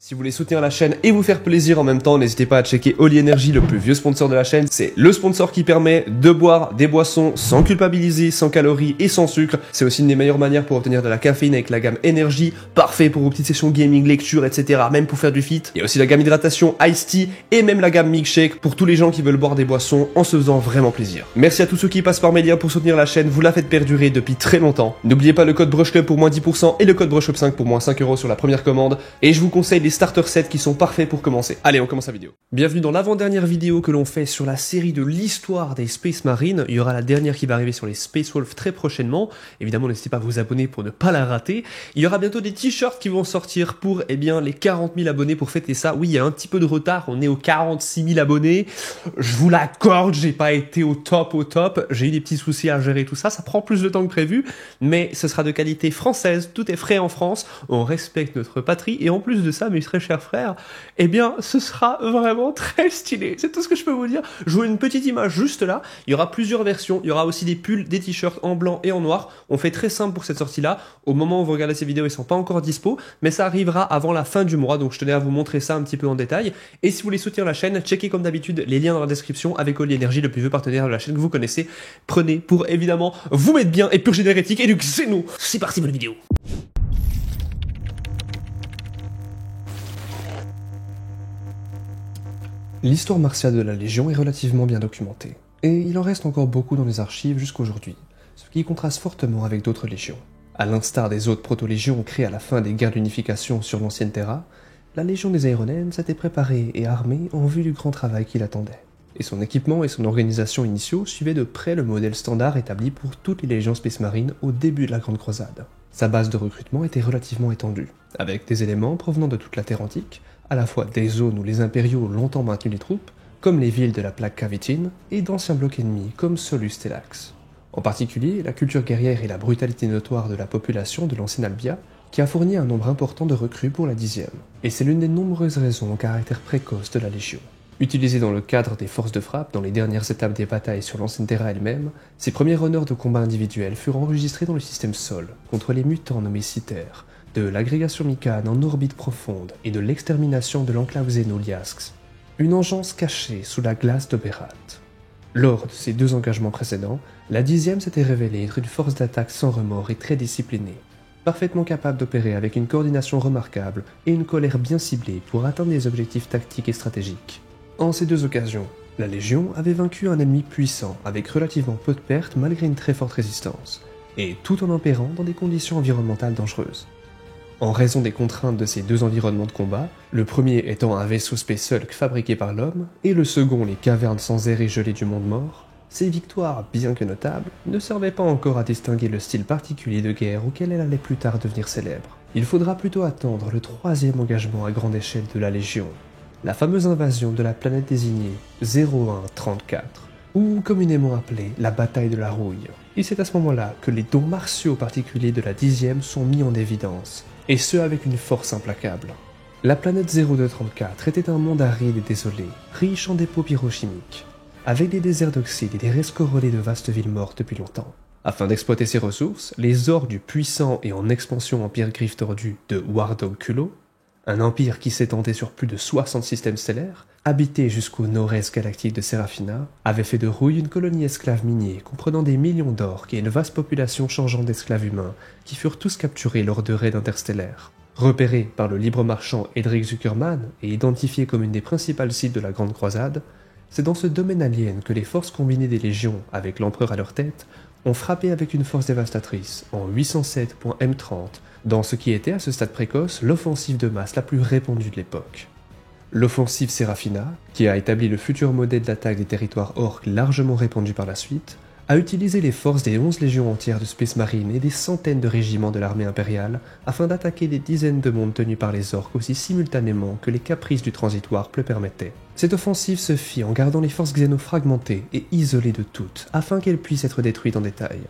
Si vous voulez soutenir la chaîne et vous faire plaisir en même temps, n'hésitez pas à checker Holy Energy, le plus vieux sponsor de la chaîne. C'est le sponsor qui permet de boire des boissons sans culpabiliser, sans calories et sans sucre. C'est aussi une des meilleures manières pour obtenir de la caféine avec la gamme Energy, parfait pour vos petites sessions gaming, lecture, etc. Même pour faire du fit. Il y a aussi la gamme hydratation Ice Tea et même la gamme Milkshake pour tous les gens qui veulent boire des boissons en se faisant vraiment plaisir. Merci à tous ceux qui passent par mes liens pour soutenir la chaîne, vous la faites perdurer depuis très longtemps. N'oubliez pas le code BrushClub pour moins 10% et le code BrushUp5 pour moins 5 € sur la première commande. Et je vous conseille les starter sets qui sont parfaits pour commencer. Allez, on commence la vidéo. Bienvenue dans l'avant-dernière vidéo que l'on fait sur la série de l'histoire des Space Marines. Il y aura la dernière qui va arriver sur les Space Wolves très prochainement. Évidemment, n'hésitez pas à vous abonner pour ne pas la rater. Il y aura bientôt des t-shirts qui vont sortir pour les 40 000 abonnés pour fêter ça. Oui, il y a un petit peu de retard. On est aux 46 000 abonnés. Je vous l'accorde, j'ai pas été au top. J'ai eu des petits soucis à gérer tout ça. Ça prend plus de temps que prévu, mais ce sera de qualité française. Tout est frais en France. On respecte notre patrie et en plus de ça, mes très chers frères, eh bien, ce sera vraiment très stylé. C'est tout ce que je peux vous dire. Je vous mets une petite image juste là. Il y aura plusieurs versions. Il y aura aussi des pulls, des t-shirts en blanc et en noir. On fait très simple pour cette sortie-là. Au moment où vous regardez ces vidéos, ils sont pas encore dispo, mais ça arrivera avant la fin du mois. Donc, je tenais à vous montrer ça un petit peu en détail. Et si vous voulez soutenir la chaîne, checkez comme d'habitude les liens dans la description avec Holy Energy, le plus vieux partenaire de la chaîne que vous connaissez. Prenez pour évidemment vous mettre bien et purger l'hérétique et du xéno. C'est parti pour la vidéo. L'histoire martiale de la Légion est relativement bien documentée, et il en reste encore beaucoup dans les archives jusqu'aujourd'hui, ce qui contraste fortement avec d'autres légions. À l'instar des autres proto-légions créées à la fin des guerres d'unification sur l'ancienne Terra, la Légion des Aéronènes s'était préparée et armée en vue du grand travail qui l'attendait. Et son équipement et son organisation initiaux suivaient de près le modèle standard établi pour toutes les légions Space Marines au début de la Grande Croisade. Sa base de recrutement était relativement étendue, avec des éléments provenant de toute la Terre antique, à la fois des zones où les impériaux ont longtemps maintenu les troupes, comme les villes de la plaque Cavitine, et d'anciens blocs ennemis comme Solus Stellax. En particulier, la culture guerrière et la brutalité notoire de la population de l'ancienne Albia, qui a fourni un nombre important de recrues pour la 10e. Et c'est l'une des nombreuses raisons au caractère précoce de la Légion. Utilisée dans le cadre des forces de frappe dans les dernières étapes des batailles sur l'ancienne Terra elle-même, ses premiers honneurs de combat individuels furent enregistrés dans le système Sol, contre les mutants nommés Citer, de l'agrégation Mycane en orbite profonde et de l'extermination de l'enclave Xeno Liasks, une engeance cachée sous la glace d'Oberat. Lors de ces deux engagements précédents, la 10e s'était révélée être une force d'attaque sans remords et très disciplinée, parfaitement capable d'opérer avec une coordination remarquable et une colère bien ciblée pour atteindre des objectifs tactiques et stratégiques. En ces deux occasions, la Légion avait vaincu un ennemi puissant avec relativement peu de pertes malgré une très forte résistance, et tout en opérant dans des conditions environnementales dangereuses. En raison des contraintes de ces deux environnements de combat, le premier étant un vaisseau Space Hulk fabriqué par l'homme, et le second les cavernes sans air et gelées du monde mort, ces victoires, bien que notables, ne servaient pas encore à distinguer le style particulier de guerre auquel elle allait plus tard devenir célèbre. Il faudra plutôt attendre le troisième engagement à grande échelle de la Légion, la fameuse invasion de la planète désignée 0134, ou communément appelée la bataille de la Rouille. Et c'est à ce moment-là que les dons martiaux particuliers de la 10e sont mis en évidence, et ce avec une force implacable. La planète 0234 était un monde aride et désolé, riche en dépôts pyrochimiques, avec des déserts d'oxyde et des restes corrélés de vastes villes mortes depuis longtemps. Afin d'exploiter ces ressources, les orques du puissant et en expansion empire griffe tordue de Wardog Kulo, un empire qui s'étendait sur plus de 60 systèmes stellaires, habité jusqu'au nord-est galactique de Seraphina, avait fait de Rouille une colonie esclave minier comprenant des millions d'orques et une vaste population changeante d'esclaves humains qui furent tous capturés lors de raids interstellaires. Repéré par le libre marchand Edric Zuckerman et identifié comme une des principales cibles de la Grande Croisade, c'est dans ce domaine alien que les forces combinées des légions, avec l'empereur à leur tête, ont frappé avec une force dévastatrice en 807.M30 dans ce qui était à ce stade précoce l'offensive de masse la plus répandue de l'époque. L'offensive Seraphina, qui a établi le futur modèle d'attaque des territoires orques largement répandus par la suite, a utilisé les forces des 11 légions entières de Space Marine et des centaines de régiments de l'armée impériale afin d'attaquer des dizaines de mondes tenus par les orques aussi simultanément que les caprices du transitoire le permettaient. Cette offensive se fit en gardant les forces Xeno fragmentées et isolées de toutes afin qu'elles puissent être détruites en détail.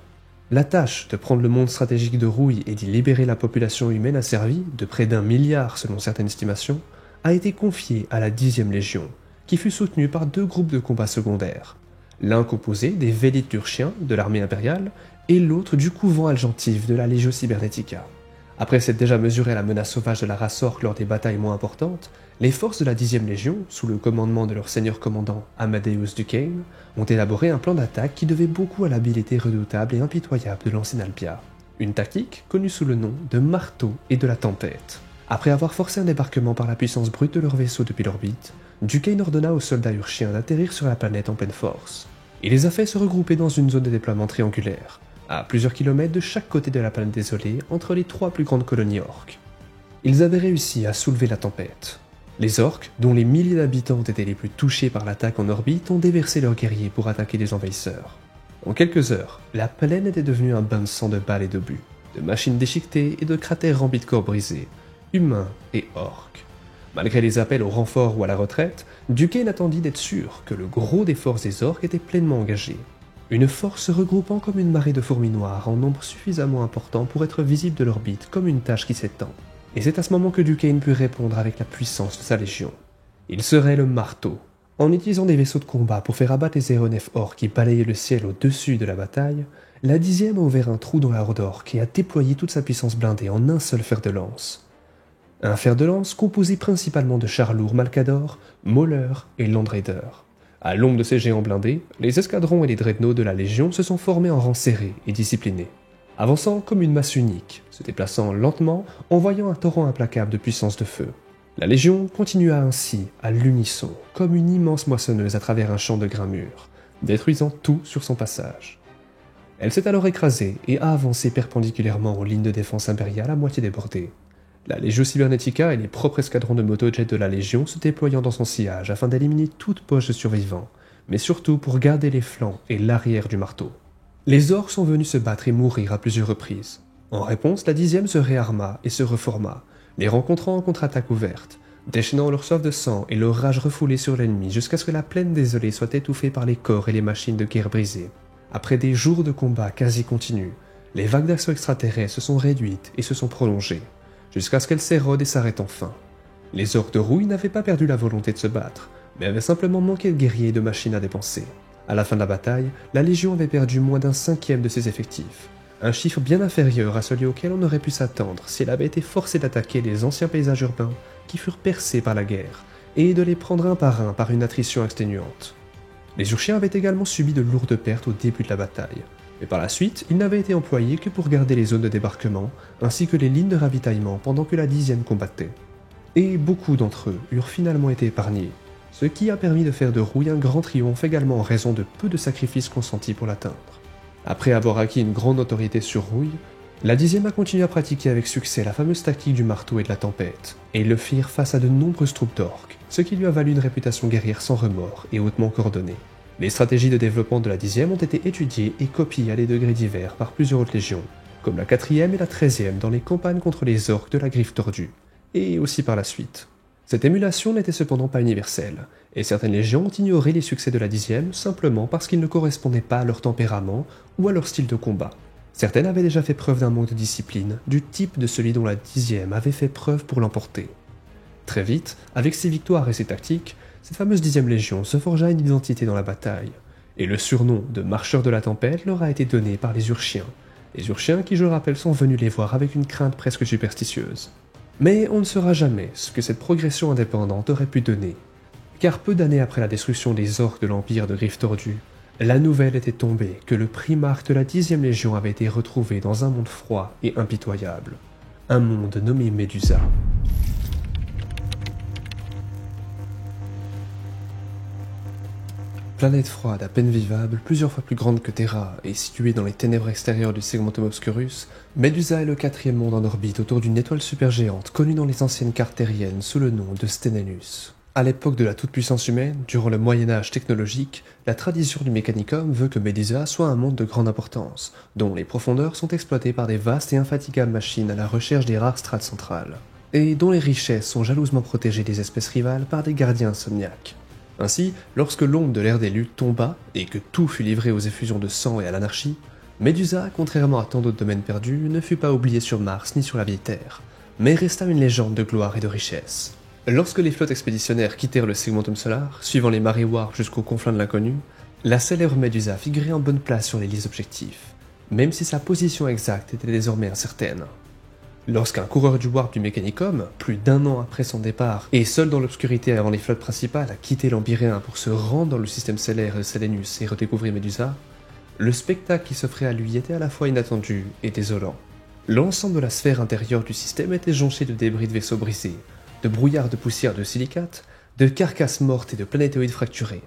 La tâche de prendre le monde stratégique de Rouille et d'y libérer la population humaine asservie, de près d'1 milliard selon certaines estimations, a été confiée à la 10e Légion, qui fut soutenue par deux groupes de combat secondaires, l'un composé des Vélites Turchiens de l'armée impériale et l'autre du couvent algentif de la Legio Cybernetica. Après s'être déjà mesuré à la menace sauvage de la race orque lors des batailles moins importantes, les forces de la 10e Légion, sous le commandement de leur seigneur commandant Amadeus Duquesne, ont élaboré un plan d'attaque qui devait beaucoup à l'habileté redoutable et impitoyable de l'ancien Alpia. Une tactique connue sous le nom de marteau et de la tempête. Après avoir forcé un débarquement par la puissance brute de leur vaisseau depuis l'orbite, Duquesne ordonna aux soldats urchiens d'atterrir sur la planète en pleine force. Il les a fait se regrouper dans une zone de déploiement triangulaire, à plusieurs kilomètres de chaque côté de la planète désolée entre les 3 plus grandes colonies orques. Ils avaient réussi à soulever la tempête. Les orques, dont les milliers d'habitants étaient les plus touchés par l'attaque en orbite, ont déversé leurs guerriers pour attaquer les envahisseurs. En quelques heures, la plaine était devenue un bain de sang de balles et d'obus, de machines déchiquetées et de cratères remplis de corps brisés, humains et orques. Malgré les appels au renfort ou à la retraite, Duquesne attendit d'être sûr que le gros des forces des orques était pleinement engagé. Une force se regroupant comme une marée de fourmis noires en nombre suffisamment important pour être visible de l'orbite comme une tache qui s'étend. Et c'est à ce moment que Duquesne put répondre avec la puissance de sa légion. Il serait le marteau. En utilisant des vaisseaux de combat pour faire abattre les aéronefs orques qui balayaient le ciel au-dessus de la bataille, la 10e a ouvert un trou dans la horde orque et a déployé toute sa puissance blindée en un seul fer de lance. Un fer de lance composé principalement de chars lourds Malcador, Mauler et Land Raider. À l'ombre de ces géants blindés, les escadrons et les dreadnoughts de la Légion se sont formés en rangs serrés et disciplinés, avançant comme une masse unique, se déplaçant lentement, envoyant un torrent implacable de puissance de feu. La Légion continua ainsi, à l'unisson, comme une immense moissonneuse à travers un champ de grains mûrs, détruisant tout sur son passage. Elle s'est alors écrasée et a avancé perpendiculairement aux lignes de défense impériales à moitié débordées. La Legio Cybernetica et les propres escadrons de motojets de la Légion se déployant dans son sillage afin d'éliminer toute poche de survivants, mais surtout pour garder les flancs et l'arrière du marteau. Les orques sont venus se battre et mourir à plusieurs reprises. En réponse, la 10e se réarma et se reforma, les rencontrant en contre-attaque ouverte, déchaînant leur soif de sang et leur rage refoulée sur l'ennemi jusqu'à ce que la plaine désolée soit étouffée par les corps et les machines de guerre brisées. Après des jours de combat quasi continus, les vagues d'assauts extraterrestres se sont réduites et se sont prolongées, jusqu'à ce qu'elles s'érodent et s'arrêtent enfin. Les orques de rouille n'avaient pas perdu la volonté de se battre, mais avaient simplement manqué de guerriers et de machines à dépenser. À la fin de la bataille, la Légion avait perdu moins d'un cinquième de ses effectifs, un chiffre bien inférieur à celui auquel on aurait pu s'attendre si elle avait été forcée d'attaquer les anciens paysages urbains qui furent percés par la guerre, et de les prendre un par une attrition exténuante. Les Urchiens avaient également subi de lourdes pertes au début de la bataille, mais par la suite, ils n'avaient été employés que pour garder les zones de débarquement, ainsi que les lignes de ravitaillement pendant que la 10e combattait. Et beaucoup d'entre eux eurent finalement été épargnés, ce qui a permis de faire de Rouille un grand triomphe également en raison de peu de sacrifices consentis pour l'atteindre. Après avoir acquis une grande notoriété sur Rouille, la 10e a continué à pratiquer avec succès la fameuse tactique du marteau et de la tempête, et ils le firent face à de nombreuses troupes d'orques, ce qui lui a valu une réputation guerrière sans remords et hautement coordonnée. Les stratégies de développement de la 10e ont été étudiées et copiées à des degrés divers par plusieurs autres légions, comme la 4e et la 13e dans les campagnes contre les orques de la Griffe Tordue, et aussi par la suite. Cette émulation n'était cependant pas universelle, et certaines légions ont ignoré les succès de la 10e simplement parce qu'ils ne correspondaient pas à leur tempérament ou à leur style de combat. Certaines avaient déjà fait preuve d'un manque de discipline, du type de celui dont la 10e avait fait preuve pour l'emporter. Très vite, avec ses victoires et ses tactiques, cette fameuse 10e Légion se forgea une identité dans la bataille, et le surnom de marcheurs de la tempête leur a été donné par les Urchiens qui, je le rappelle, sont venus les voir avec une crainte presque superstitieuse. Mais on ne saura jamais ce que cette progression indépendante aurait pu donner, car peu d'années après la destruction des orques de l'Empire de Griffe Tordue, la nouvelle était tombée que le primarque de la 10e Légion avait été retrouvé dans un monde froid et impitoyable, un monde nommé Médusa. Planète froide à peine vivable, plusieurs fois plus grande que Terra et située dans les ténèbres extérieures du Segmentum Obscurus, Médusa est le 4e monde en orbite autour d'une étoile supergéante connue dans les anciennes cartes terriennes sous le nom de Stenenus. À l'époque de la toute-puissance humaine, durant le Moyen-Âge technologique, la tradition du Mechanicum veut que Médusa soit un monde de grande importance, dont les profondeurs sont exploitées par des vastes et infatigables machines à la recherche des rares strates centrales, et dont les richesses sont jalousement protégées des espèces rivales par des gardiens insomniaques. Ainsi, lorsque l'ombre de l'ère des luttes tomba et que tout fut livré aux effusions de sang et à l'anarchie, Médusa, contrairement à tant d'autres domaines perdus, ne fut pas oubliée sur Mars ni sur la vieille Terre, mais resta une légende de gloire et de richesse. Lorsque les flottes expéditionnaires quittèrent le Segmentum Solar, suivant les marées warp jusqu'aux confins de l'inconnu, la célèbre Médusa figurait en bonne place sur les listes objectifs, même si sa position exacte était désormais incertaine. Lorsqu'un coureur du Warp du Mechanicum, plus d'1 an après son départ, et seul dans l'obscurité avant les flottes principales, a quitté l'Empyréen pour se rendre dans le système stellaire de Selenus et redécouvrir Medusa, le spectacle qui s'offrait à lui était à la fois inattendu et désolant. L'ensemble de la sphère intérieure du système était jonché de débris de vaisseaux brisés, de brouillards de poussière de silicate, de carcasses mortes et de planétoïdes fracturés,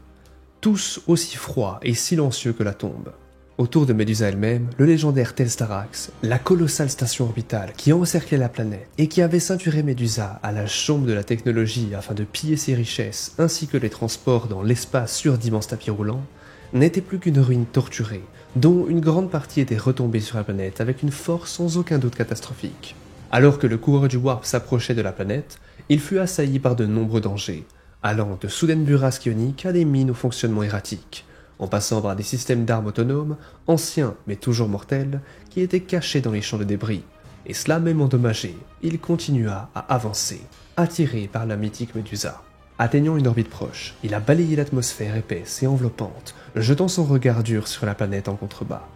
tous aussi froids et silencieux que la tombe. Autour de Medusa elle-même, le légendaire Telstarax, la colossale station orbitale qui encerclait la planète et qui avait ceinturé Medusa à la chambre de la technologie afin de piller ses richesses ainsi que les transports dans l'espace sur d'immenses tapis roulants, n'était plus qu'une ruine torturée, dont une grande partie était retombée sur la planète avec une force sans aucun doute catastrophique. Alors que le coureur du Warp s'approchait de la planète, il fut assailli par de nombreux dangers, allant de soudaines burrasques ioniques à des mines au fonctionnement erratique, en passant par des systèmes d'armes autonomes, anciens mais toujours mortels, qui étaient cachés dans les champs de débris. Et cela même endommagé, il continua à avancer, attiré par la mythique Medusa. Atteignant une orbite proche, il a balayé l'atmosphère épaisse et enveloppante, jetant son regard dur sur la planète en contrebas.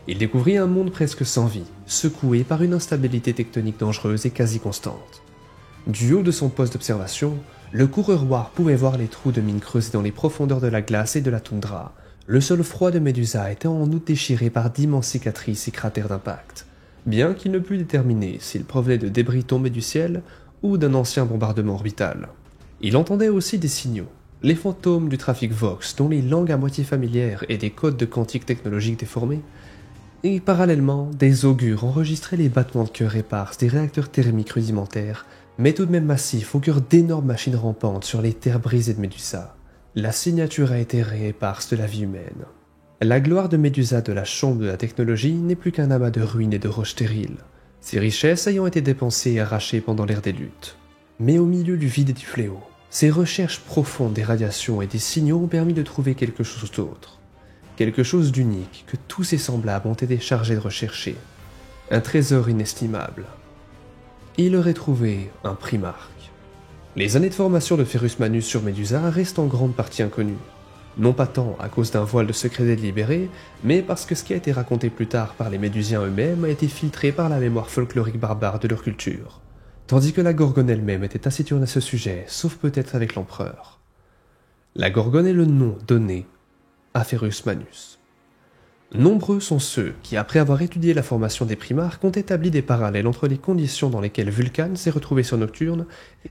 Il découvrit un monde presque sans vie, secoué par une instabilité tectonique dangereuse et quasi constante. Du haut de son poste d'observation, le coureur Warp pouvait voir les trous de mines creusés dans les profondeurs de la glace et de la toundra. Le sol froid de Medusa était en outre déchiré par d'immenses cicatrices et cratères d'impact, bien qu'il ne pût déterminer s'ils provenaient de débris tombés du ciel ou d'un ancien bombardement orbital. Il entendait aussi des signaux, les fantômes du trafic Vox dont les langues à moitié familières et des codes de quantique technologiques déformés, et parallèlement des augures enregistraient les battements de cœur épars des réacteurs thermiques rudimentaires, mais tout de même massifs au cœur d'énormes machines rampantes sur les terres brisées de Medusa. La signature éthérée et éparse de la vie humaine. La gloire de Medusa de la chambre de la technologie n'est plus qu'un amas de ruines et de roches stériles, ses richesses ayant été dépensées et arrachées pendant l'ère des luttes. Mais au milieu du vide et du fléau, ses recherches profondes des radiations et des signaux ont permis de trouver quelque chose d'autre. Quelque chose d'unique que tous ses semblables ont été chargés de rechercher. Un trésor inestimable. Il aurait trouvé un Primarque. Les années de formation de Ferrus Manus sur Medusa restent en grande partie inconnues. Non pas tant à cause d'un voile de secret délibéré, mais parce que ce qui a été raconté plus tard par les Médusiens eux-mêmes a été filtré par la mémoire folklorique barbare de leur culture. Tandis que la Gorgone elle-même était taciturne à ce sujet, sauf peut-être avec l'empereur. La Gorgone est le nom donné à Ferrus Manus. Nombreux sont ceux qui, après avoir étudié la formation des Primarques, ont établi des parallèles entre les conditions dans lesquelles Vulcan s'est retrouvé sur Nocturne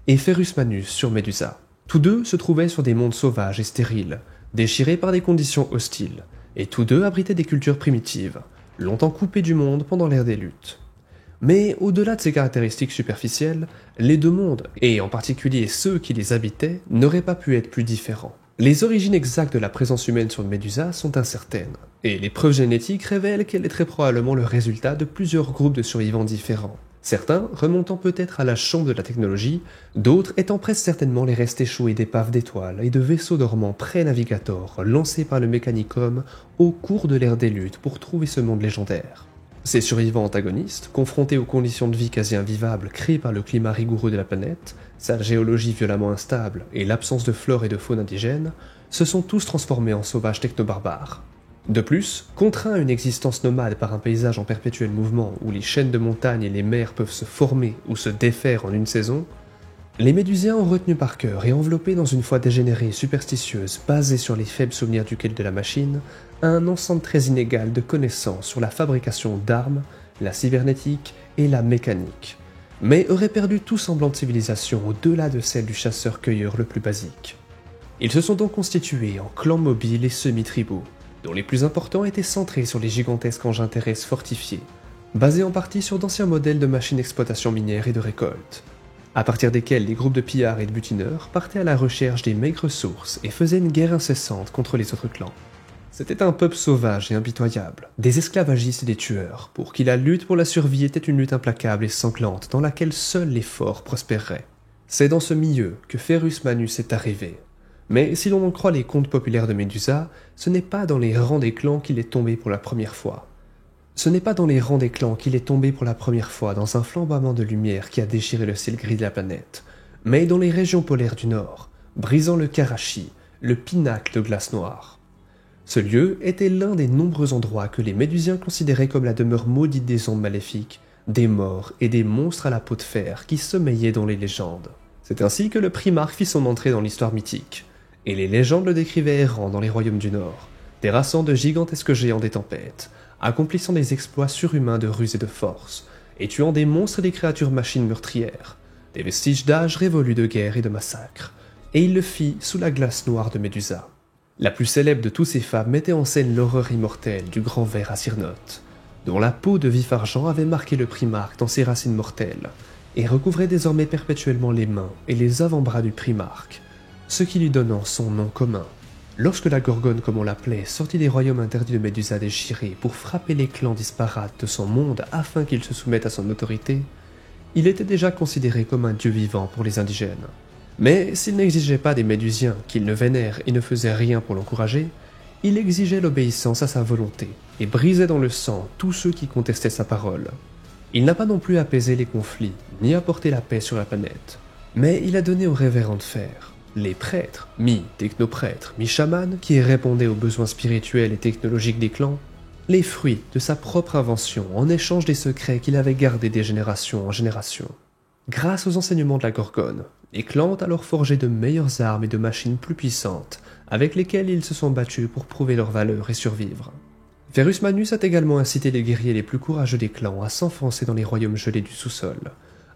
et Ferrus Manus sur Medusa. Tous deux se trouvaient sur des mondes sauvages et stériles, déchirés par des conditions hostiles, et tous deux abritaient des cultures primitives, longtemps coupées du monde pendant l'ère des luttes. Mais au-delà de ces caractéristiques superficielles, les deux mondes, et en particulier ceux qui les habitaient, n'auraient pas pu être plus différents. Les origines exactes de la présence humaine sur Medusa sont incertaines, et les preuves génétiques révèlent qu'elle est très probablement le résultat de plusieurs groupes de survivants différents. Certains remontant peut-être à la chambre de la technologie, d'autres étant presque certainement les restes échoués d'épaves d'étoiles et de vaisseaux dormants pré-navigators lancés par le Mechanicum au cours de l'ère des luttes pour trouver ce monde légendaire. Ces survivants antagonistes, confrontés aux conditions de vie quasi invivables créées par le climat rigoureux de la planète, sa géologie violemment instable et l'absence de flore et de faune indigène, se sont tous transformés en sauvages technobarbares. De plus, contraints à une existence nomade par un paysage en perpétuel mouvement où les chaînes de montagnes et les mers peuvent se former ou se défaire en une saison, les Médusiens ont retenu par cœur et enveloppé dans une foi dégénérée et superstitieuse basée sur les faibles souvenirs duquel de la machine, un ensemble très inégal de connaissances sur la fabrication d'armes, la cybernétique et la mécanique, mais auraient perdu tout semblant de civilisation au-delà de celle du chasseur-cueilleur le plus basique. Ils se sont donc constitués en clans mobiles et semi-tribaux, dont les plus importants étaient centrés sur les gigantesques engins terrestres fortifiés, basés en partie sur d'anciens modèles de machines d'exploitation minière et de récolte, à partir desquels les groupes de pillards et de butineurs partaient à la recherche des maigres ressources et faisaient une guerre incessante contre les autres clans. C'était un peuple sauvage et impitoyable, des esclavagistes et des tueurs, pour qui la lutte pour la survie était une lutte implacable et sanglante dans laquelle seuls les forts prospéreraient. C'est dans ce milieu que Ferrus Manus est arrivé. Mais si l'on en croit les contes populaires de Medusa, ce n'est pas dans les rangs des clans qu'il est tombé pour la première fois. Ce n'est pas dans les rangs des clans qu'il est tombé pour la première fois dans un flamboiement de lumière qui a déchiré le ciel gris de la planète, mais dans les régions polaires du Nord, brisant le Karachi, le pinacle de glace noire. Ce lieu était l'un des nombreux endroits que les Médusiens considéraient comme la demeure maudite des ondes maléfiques, des morts et des monstres à la peau de fer qui sommeillaient dans les légendes. C'est ainsi que le Primarque fit son entrée dans l'histoire mythique, et les légendes le décrivaient errant dans les royaumes du Nord, terrassant de gigantesques géants des tempêtes, accomplissant des exploits surhumains de ruse et de force, et tuant des monstres et des créatures machines meurtrières, des vestiges d'âge révolus de guerre et de massacres, et il le fit sous la glace noire de Médusa. La plus célèbre de tous ces femmes mettait en scène l'horreur immortelle du grand ver Asirnoth, dont la peau de vif argent avait marqué le Primarque dans ses racines mortelles, et recouvrait désormais perpétuellement les mains et les avant-bras du Primarque, ce qui lui donnant son nom commun. Lorsque la Gorgone, comme on l'appelait, sortit des royaumes interdits de Médusa déchirés pour frapper les clans disparates de son monde afin qu'ils se soumettent à son autorité, il était déjà considéré comme un dieu vivant pour les indigènes. Mais s'il n'exigeait pas des Médusiens qu'ils ne vénèrent et ne faisaient rien pour l'encourager, il exigeait l'obéissance à sa volonté et brisait dans le sang tous ceux qui contestaient sa parole. Il n'a pas non plus apaisé les conflits, ni apporté la paix sur la planète, mais il a donné aux révérends de fer, les prêtres, mi-technoprêtres, mi-chamans, qui répondaient aux besoins spirituels et technologiques des clans, les fruits de sa propre invention en échange des secrets qu'il avait gardés des générations en génération. Grâce aux enseignements de la Gorgone, les clans ont alors forgé de meilleures armes et de machines plus puissantes, avec lesquelles ils se sont battus pour prouver leur valeur et survivre. Ferrus Manus a également incité les guerriers les plus courageux des clans à s'enfoncer dans les royaumes gelés du sous-sol,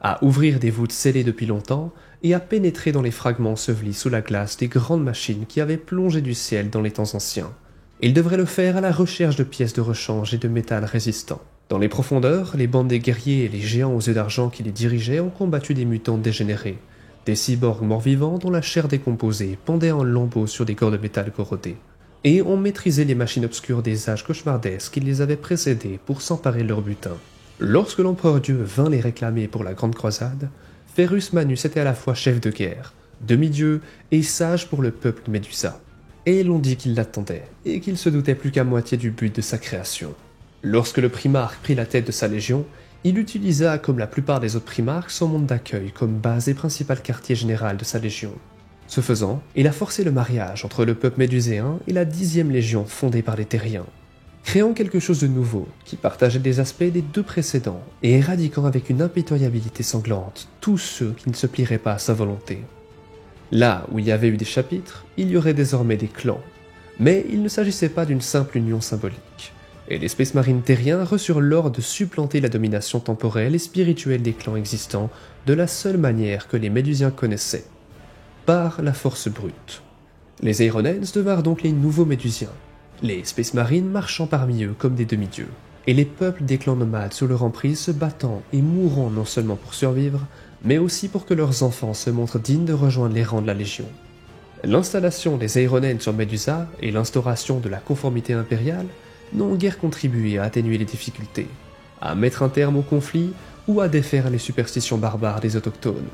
à ouvrir des voûtes scellées depuis longtemps et à pénétrer dans les fragments ensevelis sous la glace des grandes machines qui avaient plongé du ciel dans les temps anciens. Ils devraient le faire à la recherche de pièces de rechange et de métal résistants. Dans les profondeurs, les bandes des guerriers et les géants aux yeux d'argent qui les dirigeaient ont combattu des mutants dégénérés, des cyborgs morts-vivants dont la chair décomposée pendait en lambeaux sur des corps de métal corrodés, et ont maîtrisé les machines obscures des âges cauchemardesques qui les avaient précédés pour s'emparer de leur butin. Lorsque l'empereur Dieu vint les réclamer pour la Grande Croisade, Ferrus Manus était à la fois chef de guerre, demi-dieu et sage pour le peuple de Médusa. Et l'on dit qu'il l'attendait, et qu'il se doutait plus qu'à moitié du but de sa création. Lorsque le Primarque prit la tête de sa légion, il utilisa, comme la plupart des autres Primarques, son monde d'accueil comme base et principal quartier général de sa légion. Ce faisant, il a forcé le mariage entre le peuple méduséen et la 10e légion fondée par les Terriens, créant quelque chose de nouveau qui partageait des aspects des deux précédents et éradiquant avec une impitoyabilité sanglante tous ceux qui ne se plieraient pas à sa volonté. Là où il y avait eu des chapitres, il y aurait désormais des clans, mais il ne s'agissait pas d'une simple union symbolique, et les Space Marines terriens reçurent l'ordre de supplanter la domination temporelle et spirituelle des clans existants de la seule manière que les Médusiens connaissaient, par la force brute. Les Aeronens devinrent donc les nouveaux Médusiens, les Space Marines marchant parmi eux comme des demi-dieux, et les peuples des clans nomades sous leur emprise se battant et mourant non seulement pour survivre, mais aussi pour que leurs enfants se montrent dignes de rejoindre les rangs de la Légion. L'installation des Aeronens sur Médusa et l'instauration de la conformité impériale n'ont guère contribué à atténuer les difficultés, à mettre un terme au conflit ou à défaire les superstitions barbares des autochtones.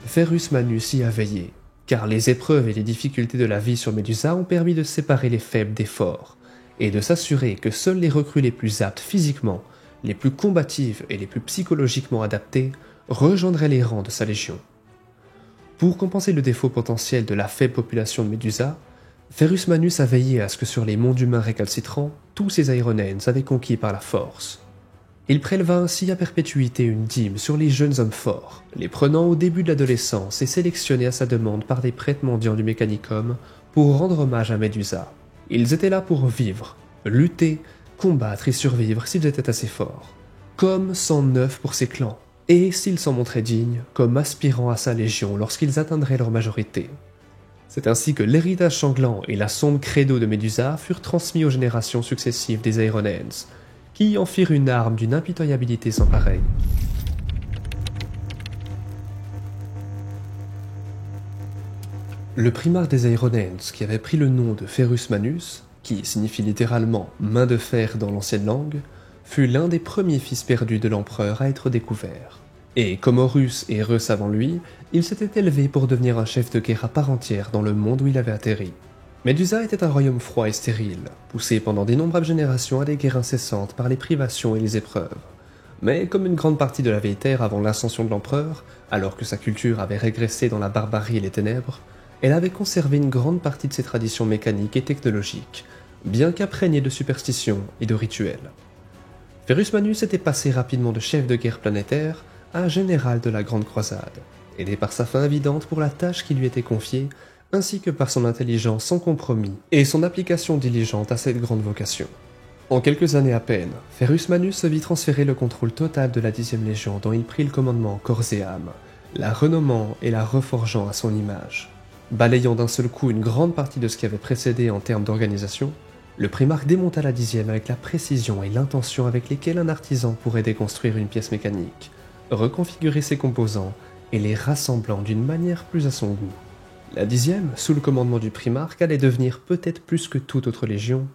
Ferrus Manus y a veillé, car les épreuves et les difficultés de la vie sur Médusa ont permis de séparer les faibles des forts, et de s'assurer que seuls les recrues les plus aptes physiquement, les plus combatives et les plus psychologiquement adaptées rejoindraient les rangs de sa légion. Pour compenser le défaut potentiel de la faible population de Médusa, Ferrus Manus a veillé à ce que sur les mondes humains récalcitrants, tous ces Aeronens avaient conquis par la force. Il préleva ainsi à perpétuité une dîme sur les jeunes hommes forts, les prenant au début de l'adolescence et sélectionnés à sa demande par des prêtres mendiants du Mechanicum pour rendre hommage à Médusa. Ils étaient là pour vivre, lutter, combattre et survivre s'ils étaient assez forts, comme 109 pour ses clans, et s'ils s'en montraient dignes, comme aspirant à sa légion lorsqu'ils atteindraient leur majorité. C'est ainsi que l'héritage sanglant et la sombre credo de Médusa furent transmis aux générations successives des Aeronens, qui en firent une arme d'une impitoyabilité sans pareille. Le primarque des Aeronens, qui avait pris le nom de Ferrus Manus, qui signifie littéralement « main de fer » dans l'ancienne langue, fut l'un des premiers fils perdus de l'empereur à être découvert. Et comme Horus et Reus avant lui, il s'était élevé pour devenir un chef de guerre à part entière dans le monde où il avait atterri. Médusa était un royaume froid et stérile, poussé pendant d'innombrables générations à des guerres incessantes par les privations et les épreuves. Mais comme une grande partie de la vieille terre avant l'ascension de l'empereur, alors que sa culture avait régressé dans la barbarie et les ténèbres, elle avait conservé une grande partie de ses traditions mécaniques et technologiques, bien qu'imprégnées de superstitions et de rituels. Ferrus Manus était passé rapidement de chef de guerre planétaire à général de la Grande Croisade, aidé par sa fin évidente pour la tâche qui lui était confiée, ainsi que par son intelligence sans compromis et son application diligente à cette grande vocation. En quelques années à peine, Ferrus Manus se vit transférer le contrôle total de la 10e Légion dont il prit le commandement corps et âme, la renommant et la reforgeant à son image. Balayant d'un seul coup une grande partie de ce qui avait précédé en termes d'organisation, le primarque démonta la 10e avec la précision et l'intention avec lesquelles un artisan pourrait déconstruire une pièce mécanique, reconfigurer ses composants et les rassemblant d'une manière plus à son goût. La 10e, sous le commandement du primarque, allait devenir peut-être plus que toute autre légion,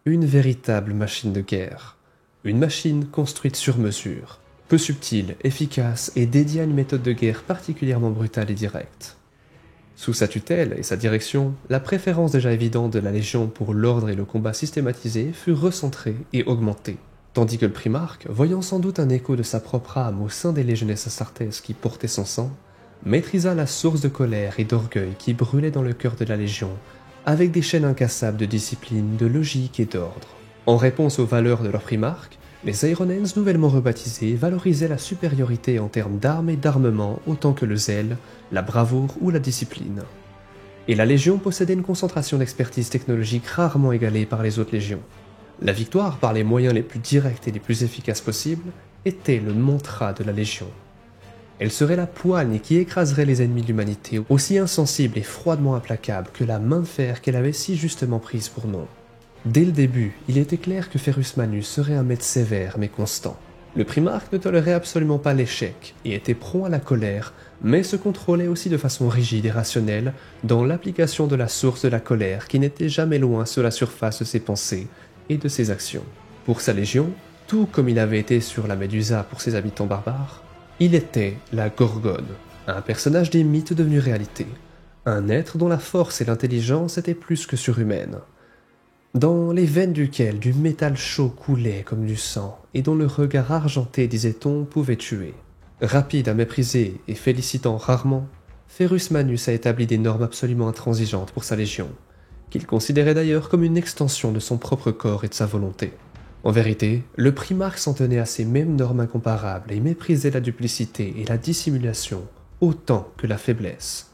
une véritable machine de guerre. Une machine construite sur mesure, peu subtile, efficace et dédiée à une méthode de guerre particulièrement brutale et directe. Sous sa tutelle et sa direction, la préférence déjà évidente de la Légion pour l'ordre et le combat systématisé fut recentrée et augmentée, tandis que le primarque, voyant sans doute un écho de sa propre âme au sein des légionnaires astartès qui portaient son sang, maîtrisa la source de colère et d'orgueil qui brûlait dans le cœur de la Légion, avec des chaînes incassables de discipline, de logique et d'ordre. En réponse aux valeurs de leur primarque, les Aeronens nouvellement rebaptisés valorisaient la supériorité en termes d'armes et d'armement autant que le zèle, la bravoure ou la discipline. Et la Légion possédait une concentration d'expertise technologique rarement égalée par les autres légions. La victoire par les moyens les plus directs et les plus efficaces possibles était le mantra de la Légion. Elle serait la poigne qui écraserait les ennemis de l'humanité, aussi insensible et froidement implacable que la main de fer qu'elle avait si justement prise pour nom. Dès le début, il était clair que Ferrus Manus serait un maître sévère mais constant. Le primarque ne tolérait absolument pas l'échec et était prompt à la colère, mais se contrôlait aussi de façon rigide et rationnelle dans l'application de la source de la colère qui n'était jamais loin sur la surface de ses pensées et de ses actions. Pour sa légion, tout comme il avait été sur la Médusa pour ses habitants barbares, il était la Gorgone, un personnage des mythes devenu réalité, un être dont la force et l'intelligence étaient plus que surhumaines, dans les veines duquel du métal chaud coulait comme du sang, et dont le regard argenté, disait-on, pouvait tuer. Rapide à mépriser et félicitant rarement, Ferrus Manus a établi des normes absolument intransigeantes pour sa légion, qu'il considérait d'ailleurs comme une extension de son propre corps et de sa volonté. En vérité, le primarque s'en tenait à ces mêmes normes incomparables et méprisait la duplicité et la dissimulation autant que la faiblesse.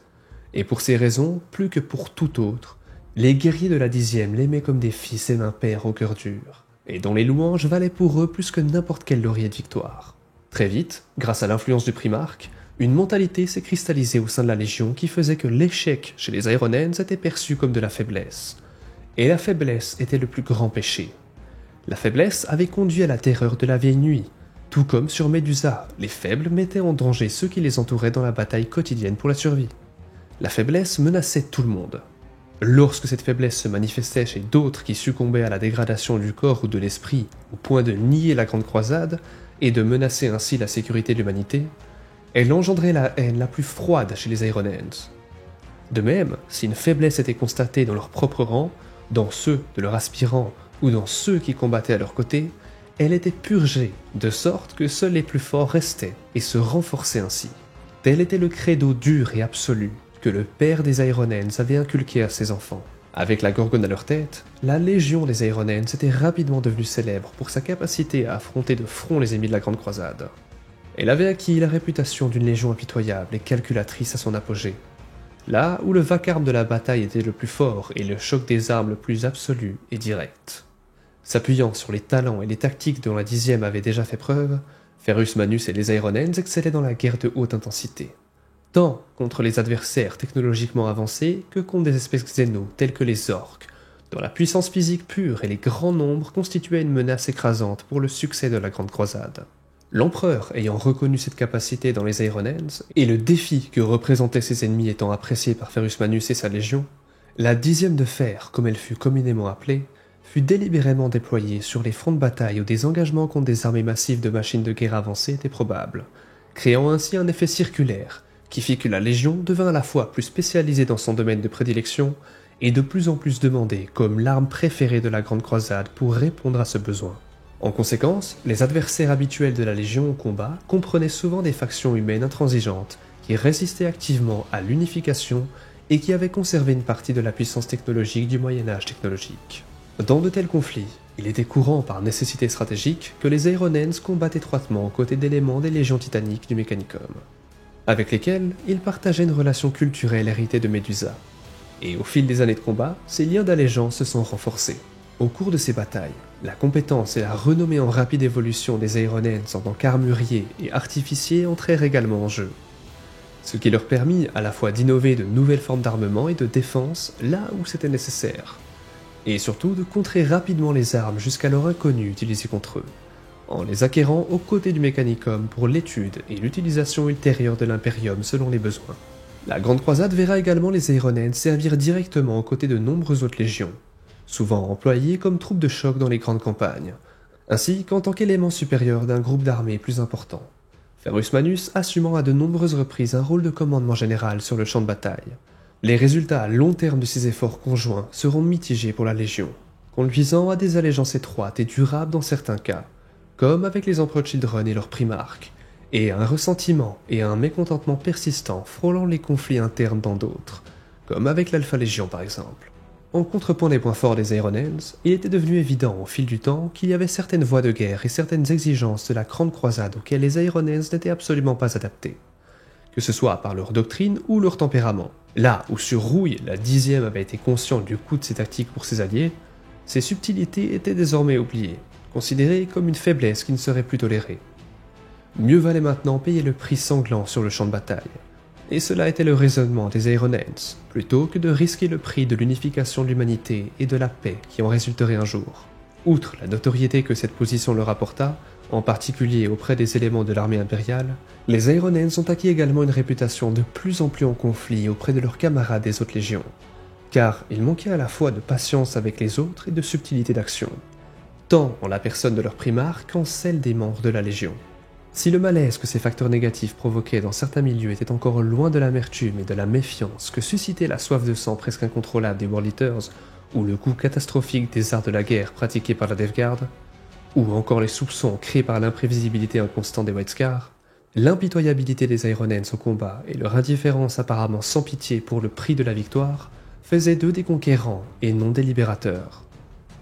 Et pour ces raisons, plus que pour tout autre, les guerriers de la 10e l'aimaient comme des fils et un père au cœur dur, et dont les louanges valaient pour eux plus que n'importe quel laurier de victoire. Très vite, grâce à l'influence du primarque, une mentalité s'est cristallisée au sein de la Légion qui faisait que l'échec chez les Aeronens était perçu comme de la faiblesse. Et la faiblesse était le plus grand péché. La faiblesse avait conduit à la terreur de la vieille nuit, tout comme sur Médusa, les faibles mettaient en danger ceux qui les entouraient dans la bataille quotidienne pour la survie. La faiblesse menaçait tout le monde. Lorsque cette faiblesse se manifestait chez d'autres qui succombaient à la dégradation du corps ou de l'esprit, au point de nier la Grande Croisade et de menacer ainsi la sécurité de l'humanité, elle engendrait la haine la plus froide chez les Aeronens. De même, si une faiblesse était constatée dans leur propre rang, dans ceux de leurs aspirants ou dans ceux qui combattaient à leur côté, elle était purgée, de sorte que seuls les plus forts restaient et se renforçaient ainsi. Tel était le credo dur et absolu que le père des Aeronens avait inculqué à ses enfants. Avec la Gorgone à leur tête, la légion des Aeronens était rapidement devenue célèbre pour sa capacité à affronter de front les ennemis de la Grande Croisade. Elle avait acquis la réputation d'une légion impitoyable et calculatrice à son apogée. Là où le vacarme de la bataille était le plus fort et le choc des armes le plus absolu et direct. S'appuyant sur les talents et les tactiques dont la 10e avait déjà fait preuve, Ferrus Manus et les Aeronens excellaient dans la guerre de haute intensité, tant contre les adversaires technologiquement avancés que contre des espèces xénos telles que les orques, dont la puissance physique pure et les grands nombres constituaient une menace écrasante pour le succès de la Grande Croisade. L'empereur ayant reconnu cette capacité dans les Aeronens, et le défi que représentaient ses ennemis étant apprécié par Ferrus Manus et sa légion, la 10e de fer, comme elle fut communément appelée, fut délibérément déployée sur les fronts de bataille où des engagements contre des armées massives de machines de guerre avancées étaient probables, créant ainsi un effet circulaire, qui fit que la Légion devint à la fois plus spécialisée dans son domaine de prédilection et de plus en plus demandée comme l'arme préférée de la Grande Croisade pour répondre à ce besoin. En conséquence, les adversaires habituels de la Légion au combat comprenaient souvent des factions humaines intransigeantes qui résistaient activement à l'unification et qui avaient conservé une partie de la puissance technologique du Moyen-Âge technologique. Dans de tels conflits, Il était courant par nécessité stratégique que les Aeronens combattent étroitement aux côtés d'éléments des légions titaniques du Mechanicum, avec lesquels ils partageaient une relation culturelle héritée de Medusa. Et au fil des années de combat, ces liens d'allégeance se sont renforcés. Au cours de ces batailles, la compétence et la renommée en rapide évolution des Aeronens en tant qu'armuriers et artificiers entrèrent également en jeu, ce qui leur permit à la fois d'innover de nouvelles formes d'armement et de défense là où c'était nécessaire, et surtout de contrer rapidement les armes jusqu'alors inconnues utilisées contre eux, en les acquérant aux côtés du Mechanicum pour l'étude et l'utilisation ultérieure de l'Imperium selon les besoins. La Grande Croisade verra également les Aeronens servir directement aux côtés de nombreuses autres légions, souvent employées comme troupes de choc dans les grandes campagnes, ainsi qu'en tant qu'élément supérieur d'un groupe d'armées plus important. Ferrus Manus assumant à de nombreuses reprises un rôle de commandement général sur le champ de bataille. Les résultats à long terme de ces efforts conjoints seront mitigés pour la Légion, conduisant à des allégeances étroites et durables dans certains cas, comme avec les empereurs Children et leurs primarques, et à un ressentiment et à un mécontentement persistant frôlant les conflits internes dans d'autres, comme avec l'Alpha Légion par exemple. En contrepoint des points forts des Aeronens, il était devenu évident au fil du temps qu'il y avait certaines voies de guerre et certaines exigences de la Grande Croisade auxquelles les Aeronens n'étaient absolument pas adaptés, que ce soit par leur doctrine ou leur tempérament. Là où sur Rouille, la 10e avait été consciente du coût de ses tactiques pour ses alliés, ces subtilités étaient désormais oubliées, considérées comme une faiblesse qui ne serait plus tolérée. Mieux valait maintenant payer le prix sanglant sur le champ de bataille. Et cela était le raisonnement des Aeronens, plutôt que de risquer le prix de l'unification de l'humanité et de la paix qui en résulterait un jour. Outre la notoriété que cette position leur apporta, en particulier auprès des éléments de l'armée impériale, les Aeronens ont acquis également une réputation de plus en plus en conflit auprès de leurs camarades des autres légions, car ils manquaient à la fois de patience avec les autres et de subtilité d'action, tant en la personne de leur primarque qu'en celle des membres de la Légion. Si le malaise que ces facteurs négatifs provoquaient dans certains milieux était encore loin de l'amertume et de la méfiance que suscitait la soif de sang presque incontrôlable des World Eaters, ou le coût catastrophique des arts de la guerre pratiqués par la Death Guard, ou encore les soupçons créés par l'imprévisibilité inconstante des White Scars, l'impitoyabilité des Aeronens au combat et leur indifférence apparemment sans pitié pour le prix de la victoire faisaient d'eux des conquérants et non des libérateurs.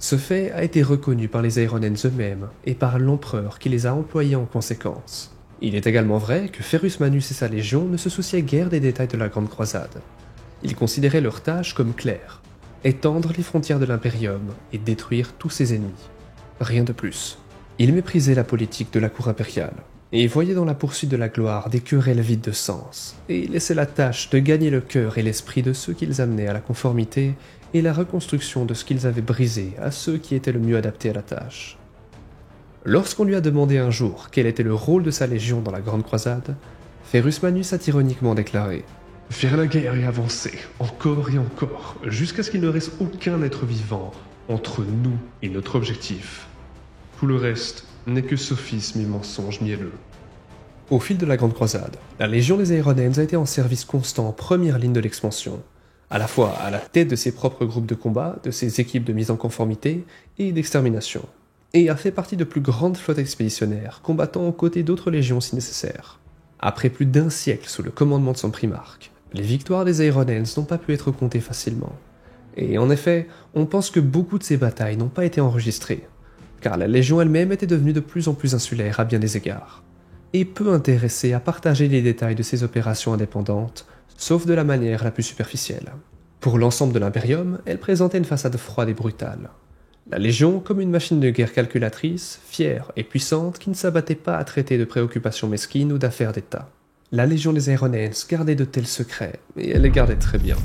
Ce fait a été reconnu par les Aeronens eux-mêmes et par l'empereur qui les a employés en conséquence. Il est également vrai que Ferrus Manus et sa légion ne se souciaient guère des détails de la Grande Croisade. Ils considéraient leur tâche comme claire, étendre les frontières de l'Imperium et détruire tous ses ennemis. Rien de plus. Ils méprisaient la politique de la cour impériale, et voyaient dans la poursuite de la gloire des querelles vides de sens, et laissaient la tâche de gagner le cœur et l'esprit de ceux qu'ils amenaient à la conformité et la reconstruction de ce qu'ils avaient brisé à ceux qui étaient le mieux adaptés à la tâche. Lorsqu'on lui a demandé un jour quel était le rôle de sa légion dans la Grande Croisade, Ferrus Manus a ironiquement déclaré « Faire la guerre et avancer, encore et encore, jusqu'à ce qu'il ne reste aucun être vivant entre nous et notre objectif. Tout le reste n'est que sophisme et mensonge mielleux. » Au fil de la Grande Croisade, la Légion des Aeronens a été en service constant en première ligne de l'expansion, à la fois à la tête de ses propres groupes de combat, de ses équipes de mise en conformité et d'extermination, et a fait partie de plus grandes flottes expéditionnaires, combattant aux côtés d'autres légions si nécessaire. Après plus d'un siècle sous le commandement de son primarque, les victoires des Aeronens n'ont pas pu être comptées facilement. Et en effet, on pense que beaucoup de ces batailles n'ont pas été enregistrées, car la Légion elle-même était devenue de plus en plus insulaire à bien des égards, et peu intéressée à partager les détails de ses opérations indépendantes, sauf de la manière la plus superficielle. Pour l'ensemble de l'Imperium, elle présentait une façade froide et brutale. La Légion comme une machine de guerre calculatrice, fière et puissante qui ne s'abattait pas à traiter de préoccupations mesquines ou d'affaires d'État. La Légion des Aeronens gardait de tels secrets, et elle les gardait très bien.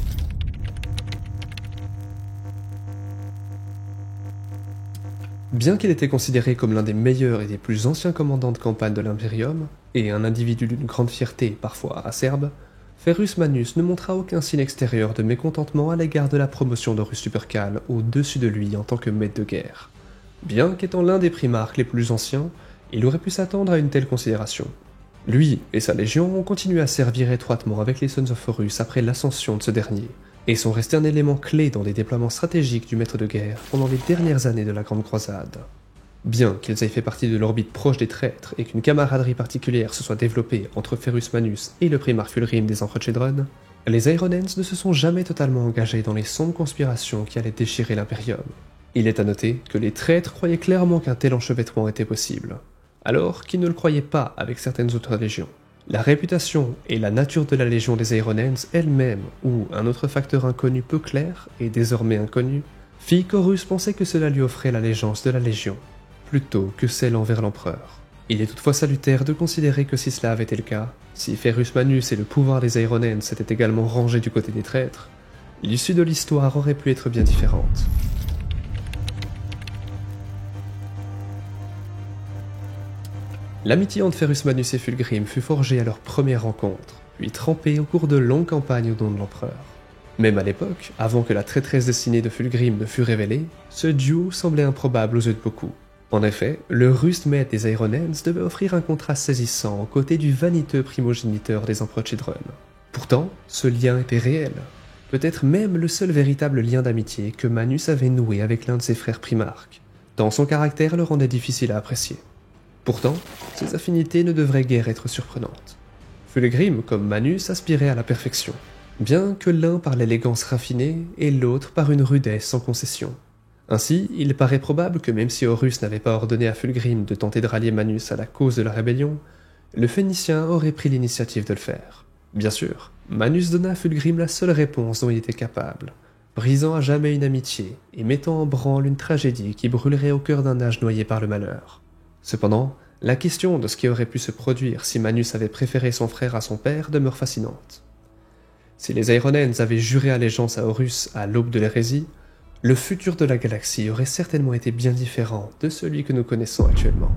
Bien qu'il était considéré comme l'un des meilleurs et des plus anciens commandants de campagne de l'Imperium, et un individu d'une grande fierté parfois acerbe, Ferrus Manus ne montra aucun signe extérieur de mécontentement à l'égard de la promotion d'Horus Lupercal au-dessus de lui en tant que maître de guerre. Bien qu'étant l'un des primarques les plus anciens, il aurait pu s'attendre à une telle considération. Lui et sa légion ont continué à servir étroitement avec les Sons of Horus après l'ascension de ce dernier, et sont restés un élément clé dans les déploiements stratégiques du maître de guerre pendant les dernières années de la Grande Croisade. Bien qu'ils aient fait partie de l'orbite proche des traîtres et qu'une camaraderie particulière se soit développée entre Ferrus Manus et le primarque Fulgrim des Empereurs Children, les Aeronens ne se sont jamais totalement engagés dans les sombres conspirations qui allaient déchirer l'Imperium. Il est à noter que les traîtres croyaient clairement qu'un tel enchevêtrement était possible, alors qu'ils ne le croyaient pas avec certaines autres légions. La réputation et la nature de la Légion des Aeronens elle-même, ou un autre facteur inconnu peu clair et désormais inconnu, fit qu'Horus pensait que cela lui offrait l'allégeance de la Légion, plutôt que celle envers l'empereur. Il est toutefois salutaire de considérer que si cela avait été le cas, si Ferrus Manus et le pouvoir des Aeronens s'étaient également rangés du côté des traîtres, l'issue de l'histoire aurait pu être bien différente. L'amitié entre Ferrus Manus et Fulgrim fut forgée à leur première rencontre, puis trempée au cours de longues campagnes au nom de l'empereur. Même à l'époque, avant que la traîtresse destinée de Fulgrim ne fût révélée, ce duo semblait improbable aux yeux de beaucoup. En effet, le ruste maître des Aeronens devait offrir un contraste saisissant aux côtés du vaniteux primogéniteur des empereurs Chidron. Pourtant, ce lien était réel, peut-être même le seul véritable lien d'amitié que Manus avait noué avec l'un de ses frères primarques, tant son caractère le rendait difficile à apprécier. Pourtant, ces affinités ne devraient guère être surprenantes. Fulgrim, comme Manus, aspirait à la perfection, bien que l'un par l'élégance raffinée et l'autre par une rudesse sans concession. Ainsi, il paraît probable que même si Horus n'avait pas ordonné à Fulgrim de tenter de rallier Manus à la cause de la rébellion, le Phénicien aurait pris l'initiative de le faire. Bien sûr, Manus donna à Fulgrim la seule réponse dont il était capable, brisant à jamais une amitié et mettant en branle une tragédie qui brûlerait au cœur d'un âge noyé par le malheur. Cependant, la question de ce qui aurait pu se produire si Manus avait préféré son frère à son père demeure fascinante. Si les Aeronens avaient juré allégeance à Horus à l'aube de l'hérésie, le futur de la galaxie aurait certainement été bien différent de celui que nous connaissons actuellement.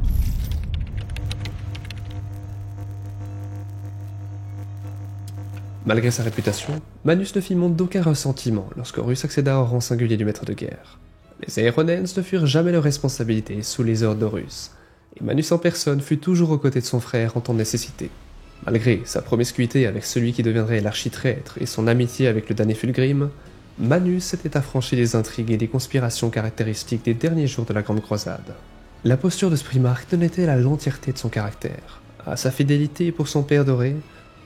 Malgré sa réputation, Manus ne fit montre d'aucun ressentiment lorsque Horus accéda au rang singulier du maître de guerre. Les Aeronens ne furent jamais leurs responsabilités sous les ordres d'Horus, et Manus en personne fut toujours aux côtés de son frère en temps de nécessité. Malgré sa promiscuité avec celui qui deviendrait l'architraître et son amitié avec le damné Fulgrim, Manus s'était affranchi des intrigues et des conspirations caractéristiques des derniers jours de la Grande Croisade. La posture de ce primarque tenait-elle à l'entièreté de son caractère, à sa fidélité pour son père doré,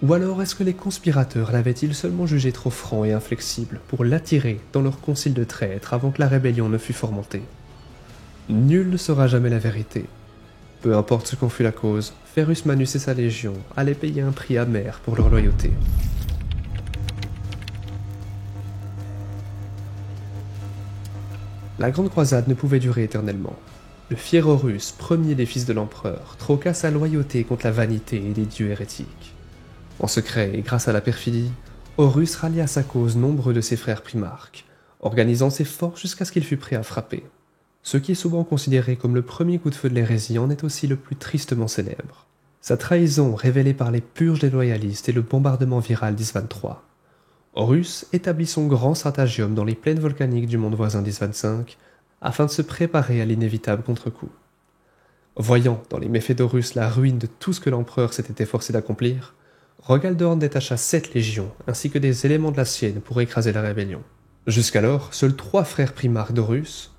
ou alors est-ce que les conspirateurs l'avaient-ils seulement jugé trop franc et inflexible pour l'attirer dans leur concile de traîtres avant que la rébellion ne fût fomentée? Nul ne saura jamais la vérité. Peu importe ce qu'en fut la cause, Ferrus Manus et sa légion allaient payer un prix amer pour leur loyauté. La Grande Croisade ne pouvait durer éternellement. Le fier Horus, premier des fils de l'empereur, troqua sa loyauté contre la vanité et les dieux hérétiques. En secret et grâce à la perfidie, Horus rallia à sa cause nombreux de ses frères primarques, organisant ses forces jusqu'à ce qu'il fût prêt à frapper. Ce qui est souvent considéré comme le premier coup de feu de l'hérésie en est aussi le plus tristement célèbre. Sa trahison révélée par les purges des loyalistes et le bombardement viral d'Isvan III. Horus établit son grand stratagème dans les plaines volcaniques du monde voisin d'Isvan V afin de se préparer à l'inévitable contre-coup. Voyant dans les méfaits d'Horus la ruine de tout ce que l'empereur s'était efforcé d'accomplir, Rogaldorn détacha 7 légions ainsi que des éléments de la sienne pour écraser la rébellion. Jusqu'alors, seuls 3 frères primarques d'Horus,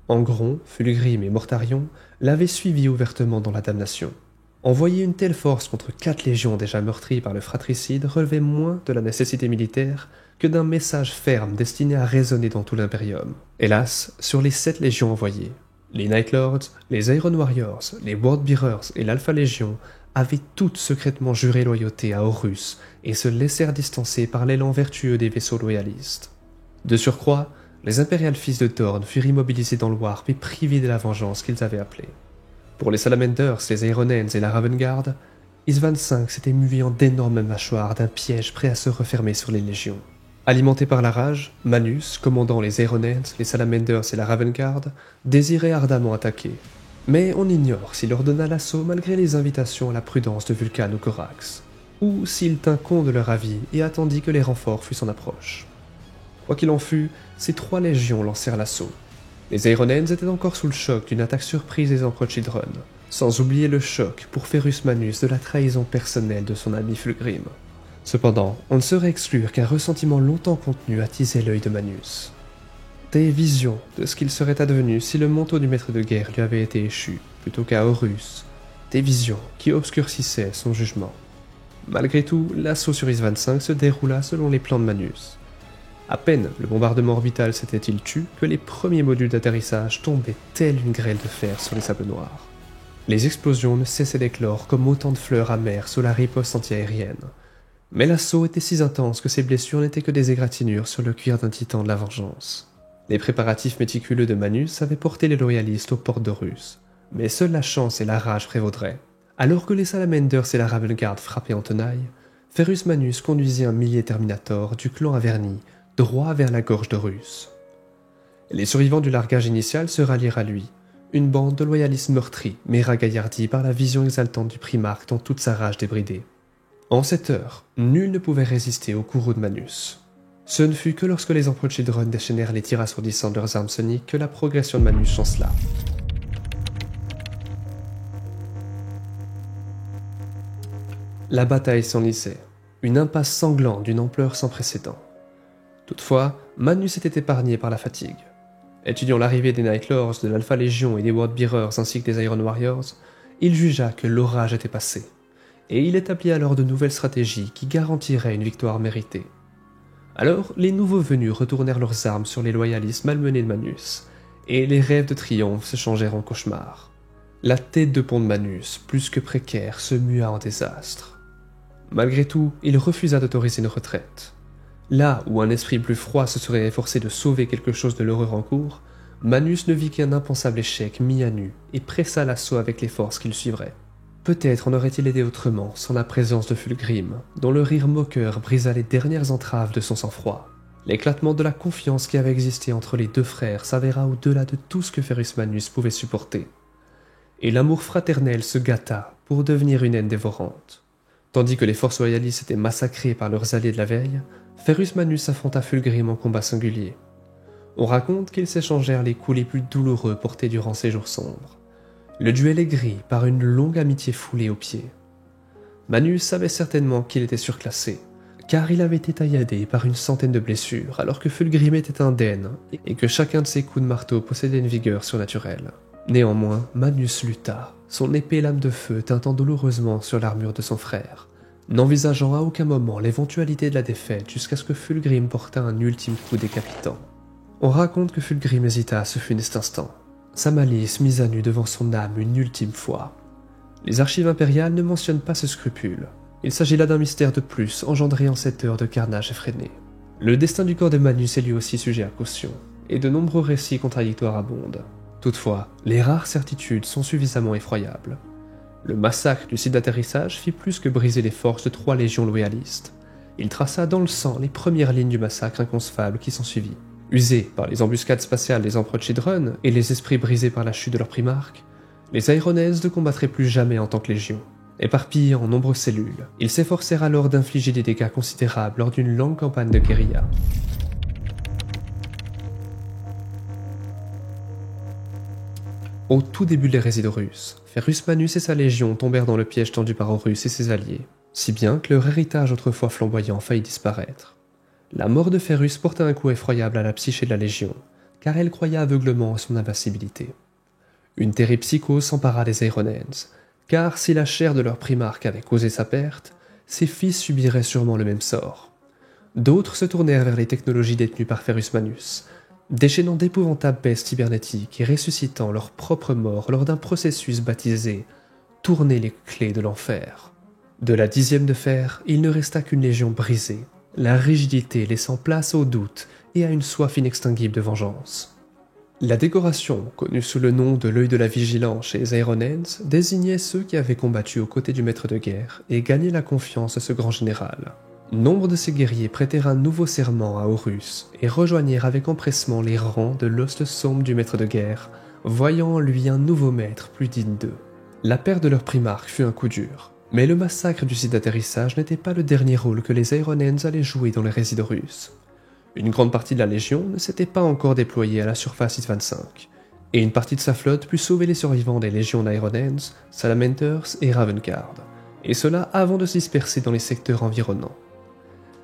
Angron, Fulgrim et Mortarion, l'avaient suivi ouvertement dans la damnation. Envoyer une telle force contre 4 légions déjà meurtries par le fratricide relevait moins de la nécessité militaire que d'un message ferme destiné à résonner dans tout l'Imperium. Hélas, sur les 7 légions envoyées, les Night Lords, les Iron Warriors, les World Bearers et l'Alpha Légion avaient toutes secrètement juré loyauté à Horus et se laissèrent distancer par l'élan vertueux des vaisseaux loyalistes. De surcroît, les Imperial Fils de Dorn furent immobilisés dans le Warp et privés de la vengeance qu'ils avaient appelée. Pour les Salamanders, les Aeronens et la Ravenguard, Isvan V s'était muni en d'énormes mâchoires d'un piège prêt à se refermer sur les légions. Alimenté par la rage, Manus, commandant les Aeronens, les Salamanders et la Ravenguard, désirait ardemment attaquer. Mais on ignore s'il ordonna l'assaut malgré les invitations à la prudence de Vulcan ou Corax, ou s'il tint compte de leur avis et attendit que les renforts fussent en approche. Quoi qu'il en fût, ces 3 légions lancèrent l'assaut. Les Aeronens étaient encore sous le choc d'une attaque surprise des empereurs Chidron, sans oublier le choc pour Ferrus Manus de la trahison personnelle de son ami Fulgrim. Cependant, on ne saurait exclure qu'un ressentiment longtemps contenu attisait l'œil de Manus. Des visions de ce qu'il serait advenu si le manteau du maître de guerre lui avait été échu, plutôt qu'à Horus. Des visions qui obscurcissaient son jugement. Malgré tout, l'assaut sur Isvan V se déroula selon les plans de Manus. À peine le bombardement orbital s'était-il tu que les premiers modules d'atterrissage tombaient telle une grêle de fer sur les sables noirs. Les explosions ne cessaient d'éclore comme autant de fleurs amères sous la riposte antiaérienne. Mais l'assaut était si intense que ces blessures n'étaient que des égratignures sur le cuir d'un titan de la vengeance. Les préparatifs méticuleux de Manus avaient porté les loyalistes aux portes d'Horus, mais seule la chance et la rage prévaudraient. Alors que les Salamanders et la Ravenguard frappaient en tenaille, Ferrus Manus conduisit un millier Terminator du clan Averni droit vers la gorge d'Horus. Les survivants du largage initial se rallirent à lui, une bande de loyalistes meurtris mais ragaillardis par la vision exaltante du primarque dans toute sa rage débridée. En cette heure, nul ne pouvait résister au courroux de Manus. Ce ne fut que lorsque les emplois de Children déchaînèrent les tirs assourdissants de leurs armes soniques que la progression de Manus chancela. La bataille s'enlisait, une impasse sanglante d'une ampleur sans précédent. Toutefois, Manus était épargné par la fatigue. Étudiant l'arrivée des Night Lords, de l'Alpha Légion et des World Bearers ainsi que des Iron Warriors, il jugea que l'orage était passé, et il établit alors de nouvelles stratégies qui garantiraient une victoire méritée. Alors, les nouveaux venus retournèrent leurs armes sur les loyalistes malmenés de Manus, et les rêves de triomphe se changèrent en cauchemars. La tête de pont de Manus, plus que précaire, se mua en désastre. Malgré tout, il refusa d'autoriser une retraite. Là où un esprit plus froid se serait efforcé de sauver quelque chose de l'horreur en cours, Manus ne vit qu'un impensable échec mis à nu et pressa l'assaut avec les forces qui le suivraient. Peut-être en aurait-il aidé autrement sans la présence de Fulgrim, dont le rire moqueur brisa les dernières entraves de son sang-froid. L'éclatement de la confiance qui avait existé entre les deux frères s'avéra au-delà de tout ce que Ferrus Manus pouvait supporter. Et l'amour fraternel se gâta pour devenir une haine dévorante. Tandis que les forces loyalistes étaient massacrées par leurs alliés de la veille, Ferrus Manus affronta Fulgrim en combat singulier. On raconte qu'ils s'échangèrent les coups les plus douloureux portés durant ces jours sombres. Le duel est gris par une longue amitié foulée aux pieds. Manus savait certainement qu'il était surclassé, car il avait été tailladé par une centaine de blessures, alors que Fulgrim était indemne et que chacun de ses coups de marteau possédait une vigueur surnaturelle. Néanmoins, Manus lutta, son épée lame de feu tintant douloureusement sur l'armure de son frère, n'envisageant à aucun moment l'éventualité de la défaite jusqu'à ce que Fulgrim portât un ultime coup décapitant. On raconte que Fulgrim hésita ce funeste instant, sa malice mise à nu devant son âme une ultime fois. Les archives impériales ne mentionnent pas ce scrupule. Il s'agit là d'un mystère de plus engendré en cette heure de carnage effréné. Le destin du corps de Manus est lui aussi sujet à caution, et de nombreux récits contradictoires abondent. Toutefois, les rares certitudes sont suffisamment effroyables. Le massacre du site d'atterrissage fit plus que briser les forces de 3 légions loyalistes. Il traça dans le sang les premières lignes du massacre inconcevable qui s'ensuivit. Usés par les embuscades spatiales des empereurs de Children et les esprits brisés par la chute de leur primarque, les Aéronèses ne combattraient plus jamais en tant que légion. Éparpillés en nombreuses cellules, ils s'efforcèrent alors d'infliger des dégâts considérables lors d'une longue campagne de guérilla. Au tout début des résidus russes, Ferrus Manus et sa légion tombèrent dans le piège tendu par Horus et ses alliés, si bien que leur héritage autrefois flamboyant faillit disparaître. La mort de Ferrus porta un coup effroyable à la psyché de la Légion, car elle croyait aveuglement à son invincibilité. Une terrible psychose s'empara des Aéronènes, car si la chair de leur primarque avait causé sa perte, ses fils subiraient sûrement le même sort. D'autres se tournèrent vers les technologies détenues par Ferrus Manus, déchaînant d'épouvantables bestes cybernétiques et ressuscitant leur propre mort lors d'un processus baptisé « Tourner les clés de l'enfer ». De la 10e de fer, il ne resta qu'une légion brisée, la rigidité laissant place au doute et à une soif inextinguible de vengeance. La décoration, connue sous le nom de l'œil de la vigilance chez les Aéronènes, désignait ceux qui avaient combattu aux côtés du maître de guerre et gagné la confiance de ce grand général. Nombre de ces guerriers prêtèrent un nouveau serment à Horus et rejoignirent avec empressement les rangs de l'hoste sombre du maître de guerre, voyant en lui un nouveau maître plus digne d'eux. La perte de leur primarque fut un coup dur. Mais le massacre du site d'atterrissage n'était pas le dernier rôle que les Aéronènes allaient jouer dans les résidus russes. Une grande partie de la Légion ne s'était pas encore déployée à la surface Is-25, et une partie de sa flotte put sauver les survivants des légions d'Aéronènes, Salamanders et Ravenguard, et cela avant de se disperser dans les secteurs environnants.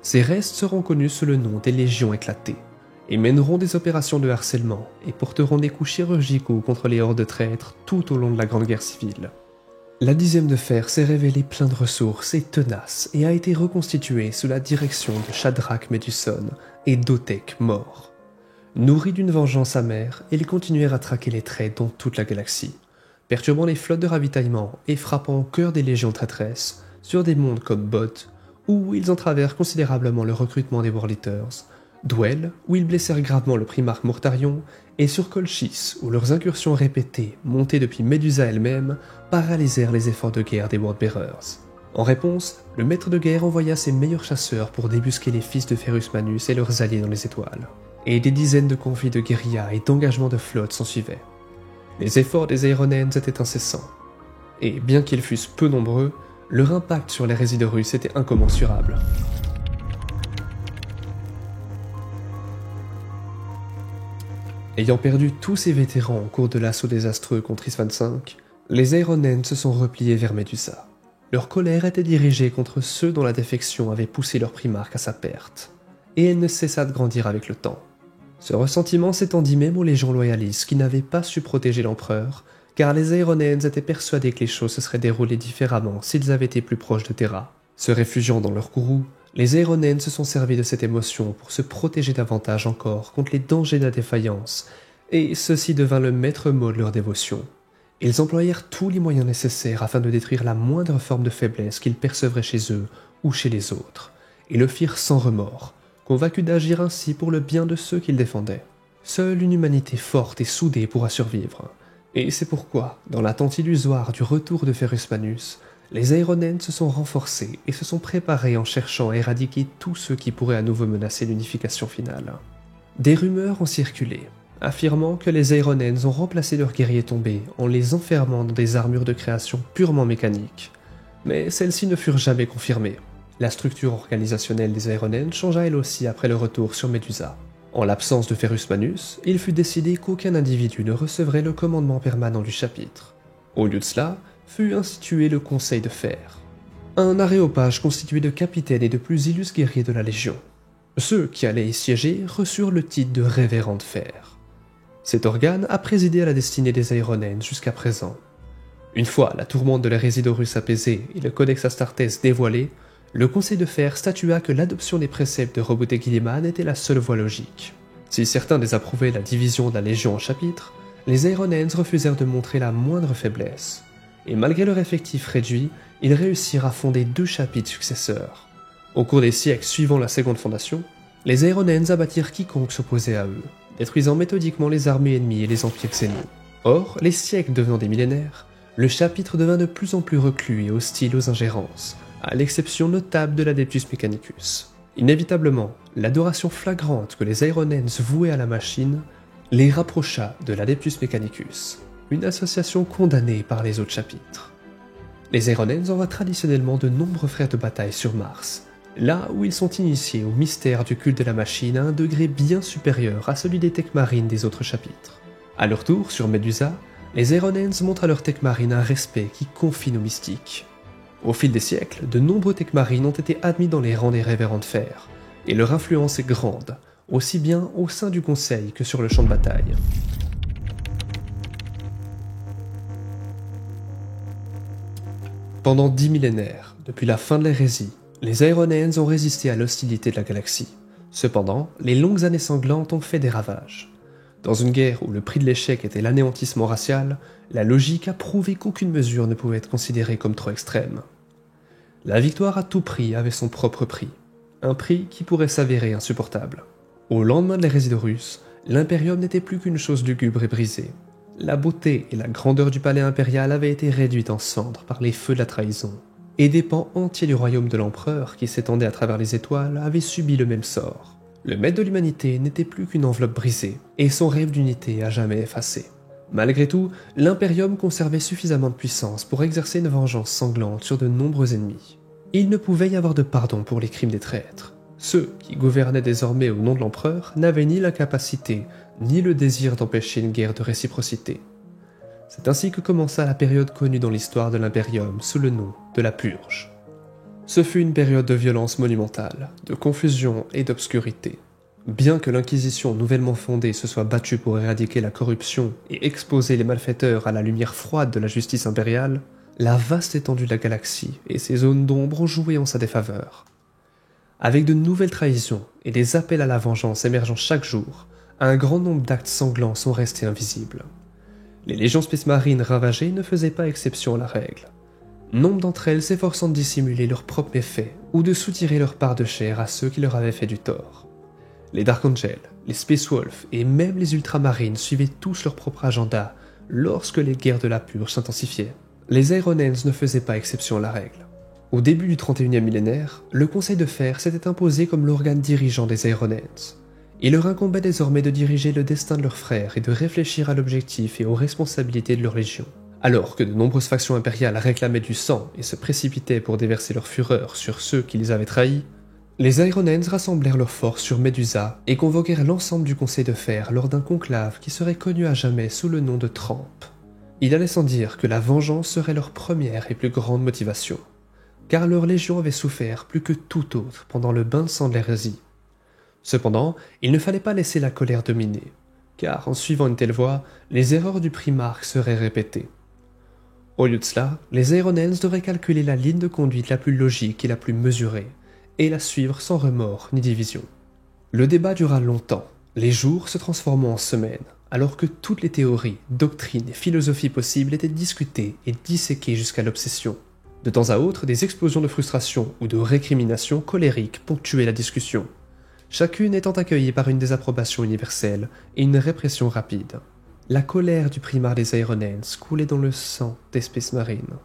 Ces restes seront connus sous le nom des Légions éclatées, et mèneront des opérations de harcèlement et porteront des coups chirurgicaux contre les hordes de traîtres tout au long de la Grande Guerre civile. La 10e de fer s'est révélée plein de ressources et tenace et a été reconstituée sous la direction de Shadrach Meduson et d'Otek Mort. Nourris d'une vengeance amère, ils continuèrent à traquer les traits dans toute la galaxie, perturbant les flottes de ravitaillement et frappant au cœur des légions traîtresses sur des mondes comme Bod, où ils entravèrent considérablement le recrutement des World Eaters, Dwell, où ils blessèrent gravement le primarque Mortarion, et sur Colchis, où leurs incursions répétées, montées depuis Medusa elle-même, paralysèrent les efforts de guerre des Worldbearers. En réponse, le maître de guerre envoya ses meilleurs chasseurs pour débusquer les fils de Ferrus Manus et leurs alliés dans les étoiles, et des dizaines de conflits de guérilla et d'engagements de flotte s'ensuivaient. Les efforts des Aeronens étaient incessants, et bien qu'ils fussent peu nombreux, leur impact sur les résidus russes était incommensurable. Ayant perdu tous ses vétérans au cours de l'assaut désastreux contre Is 25, les Aeronens se sont repliés vers Medusa. Leur colère était dirigée contre ceux dont la défection avait poussé leur primarque à sa perte, et elle ne cessa de grandir avec le temps. Ce ressentiment s'étendit même aux légions loyalistes qui n'avaient pas su protéger l'empereur, car les Aeronens étaient persuadés que les choses se seraient déroulées différemment s'ils avaient été plus proches de Terra. Se réfugiant dans leur courroux, les Aeronens se sont servis de cette émotion pour se protéger davantage encore contre les dangers de la défaillance, et ceci devint le maître mot de leur dévotion. Ils employèrent tous les moyens nécessaires afin de détruire la moindre forme de faiblesse qu'ils percevraient chez eux ou chez les autres, et le firent sans remords, convaincus d'agir ainsi pour le bien de ceux qu'ils défendaient. Seule une humanité forte et soudée pourra survivre, et c'est pourquoi, dans l'attente illusoire du retour de Ferrus Manus, les Aeronens se sont renforcés et se sont préparés en cherchant à éradiquer tous ceux qui pourraient à nouveau menacer l'unification finale. Des rumeurs ont circulé, affirmant que les Aeronens ont remplacé leurs guerriers tombés en les enfermant dans des armures de création purement mécaniques, mais celles-ci ne furent jamais confirmées. La structure organisationnelle des Aeronens changea elle aussi après le retour sur Medusa. En l'absence de Ferrus Manus, il fut décidé qu'aucun individu ne recevrait le commandement permanent du chapitre. Au lieu de cela, fut institué le Conseil de Fer, un aréopage constitué de capitaines et de plus illustres guerriers de la Légion. Ceux qui allaient y siéger reçurent le titre de Révérend de Fer. Cet organe a présidé à la destinée des Aeronens jusqu'à présent. Une fois la tourmente de la Résidorus apaisée et le Codex Astartes dévoilé, le Conseil de Fer statua que l'adoption des préceptes de Robot et Guilliman était la seule voie logique. Si certains désapprouvaient la division de la Légion en chapitres, les Aeronens refusèrent de montrer la moindre faiblesse, et malgré leur effectif réduit, ils réussirent à fonder 2 chapitres successeurs. Au cours des siècles suivant la seconde fondation, les Aeronens abattirent quiconque s'opposait à eux, détruisant méthodiquement les armées ennemies et les empires xénos. Or, les siècles devenant des millénaires, le chapitre devint de plus en plus reclus et hostile aux ingérences, à l'exception notable de l'Adeptus Mechanicus. Inévitablement, l'adoration flagrante que les Aeronens vouaient à la machine les rapprocha de l'Adeptus Mechanicus, une association condamnée par les autres chapitres. Les Aeronens envoient traditionnellement de nombreux frères de bataille sur Mars, là où ils sont initiés au mystère du culte de la machine à un degré bien supérieur à celui des Techmarines des autres chapitres. À leur tour, sur Medusa, les Aeronens montrent à leurs Techmarines un respect qui confine aux mystiques. Au fil des siècles, de nombreux Techmarines ont été admis dans les rangs des Révérends de Fer, et leur influence est grande, aussi bien au sein du Conseil que sur le champ de bataille. Pendant 10 millénaires, depuis la fin de l'hérésie, les Aeronens ont résisté à l'hostilité de la galaxie. Cependant, les longues années sanglantes ont fait des ravages. Dans une guerre où le prix de l'échec était l'anéantissement racial, la logique a prouvé qu'aucune mesure ne pouvait être considérée comme trop extrême. La victoire à tout prix avait son propre prix, un prix qui pourrait s'avérer insupportable. Au lendemain de l'hérésie d'Horus, l'Imperium n'était plus qu'une chose lugubre et brisée. La beauté et la grandeur du palais impérial avaient été réduites en cendres par les feux de la trahison, et des pans entiers du royaume de l'empereur, qui s'étendait à travers les étoiles, avaient subi le même sort. Le maître de l'humanité n'était plus qu'une enveloppe brisée, et son rêve d'unité à jamais effacé. Malgré tout, l'Imperium conservait suffisamment de puissance pour exercer une vengeance sanglante sur de nombreux ennemis. Il ne pouvait y avoir de pardon pour les crimes des traîtres. Ceux qui gouvernaient désormais au nom de l'empereur n'avaient ni la capacité, ni le désir d'empêcher une guerre de réciprocité. C'est ainsi que commença la période connue dans l'histoire de l'Imperium sous le nom de la Purge. Ce fut une période de violence monumentale, de confusion et d'obscurité. Bien que l'Inquisition nouvellement fondée se soit battue pour éradiquer la corruption et exposer les malfaiteurs à la lumière froide de la justice impériale, la vaste étendue de la galaxie et ses zones d'ombre ont joué en sa défaveur. Avec de nouvelles trahisons et des appels à la vengeance émergeant chaque jour, un grand nombre d'actes sanglants sont restés invisibles. Les légions Space Marine ravagées ne faisaient pas exception à la règle. Nombre d'entre elles s'efforçant de dissimuler leurs propres méfaits ou de soutirer leur part de chair à ceux qui leur avaient fait du tort. Les Dark Angels, les Space Wolves et même les Ultramarines suivaient tous leur propre agenda lorsque les guerres de la Purge s'intensifiaient. Les Ironens ne faisaient pas exception à la règle. Au début du 31e millénaire, le Conseil de Fer s'était imposé comme l'organe dirigeant des Ironens. Il leur incombait désormais de diriger le destin de leurs frères et de réfléchir à l'objectif et aux responsabilités de leur légion. Alors que de nombreuses factions impériales réclamaient du sang et se précipitaient pour déverser leur fureur sur ceux qui les avaient trahis, les Ironens rassemblèrent leurs forces sur Medusa et convoquèrent l'ensemble du Conseil de Fer lors d'un conclave qui serait connu à jamais sous le nom de Trempe. Il allait sans dire que la vengeance serait leur première et plus grande motivation, car leur légion avait souffert plus que tout autre pendant le bain de sang de l'hérésie. Cependant, il ne fallait pas laisser la colère dominer, car en suivant une telle voie, les erreurs du Primarque seraient répétées. Au lieu de cela, les Ironens devraient calculer la ligne de conduite la plus logique et la plus mesurée, et la suivre sans remords ni division. Le débat dura longtemps, les jours se transformant en semaines, alors que toutes les théories, doctrines et philosophies possibles étaient discutées et disséquées jusqu'à l'obsession. De temps à autre, des explosions de frustration ou de récrimination colériques ponctuaient la discussion, chacune étant accueillie par une désapprobation universelle et une répression rapide. La colère du primarque des Ironens coulait dans le sang des Space Marines.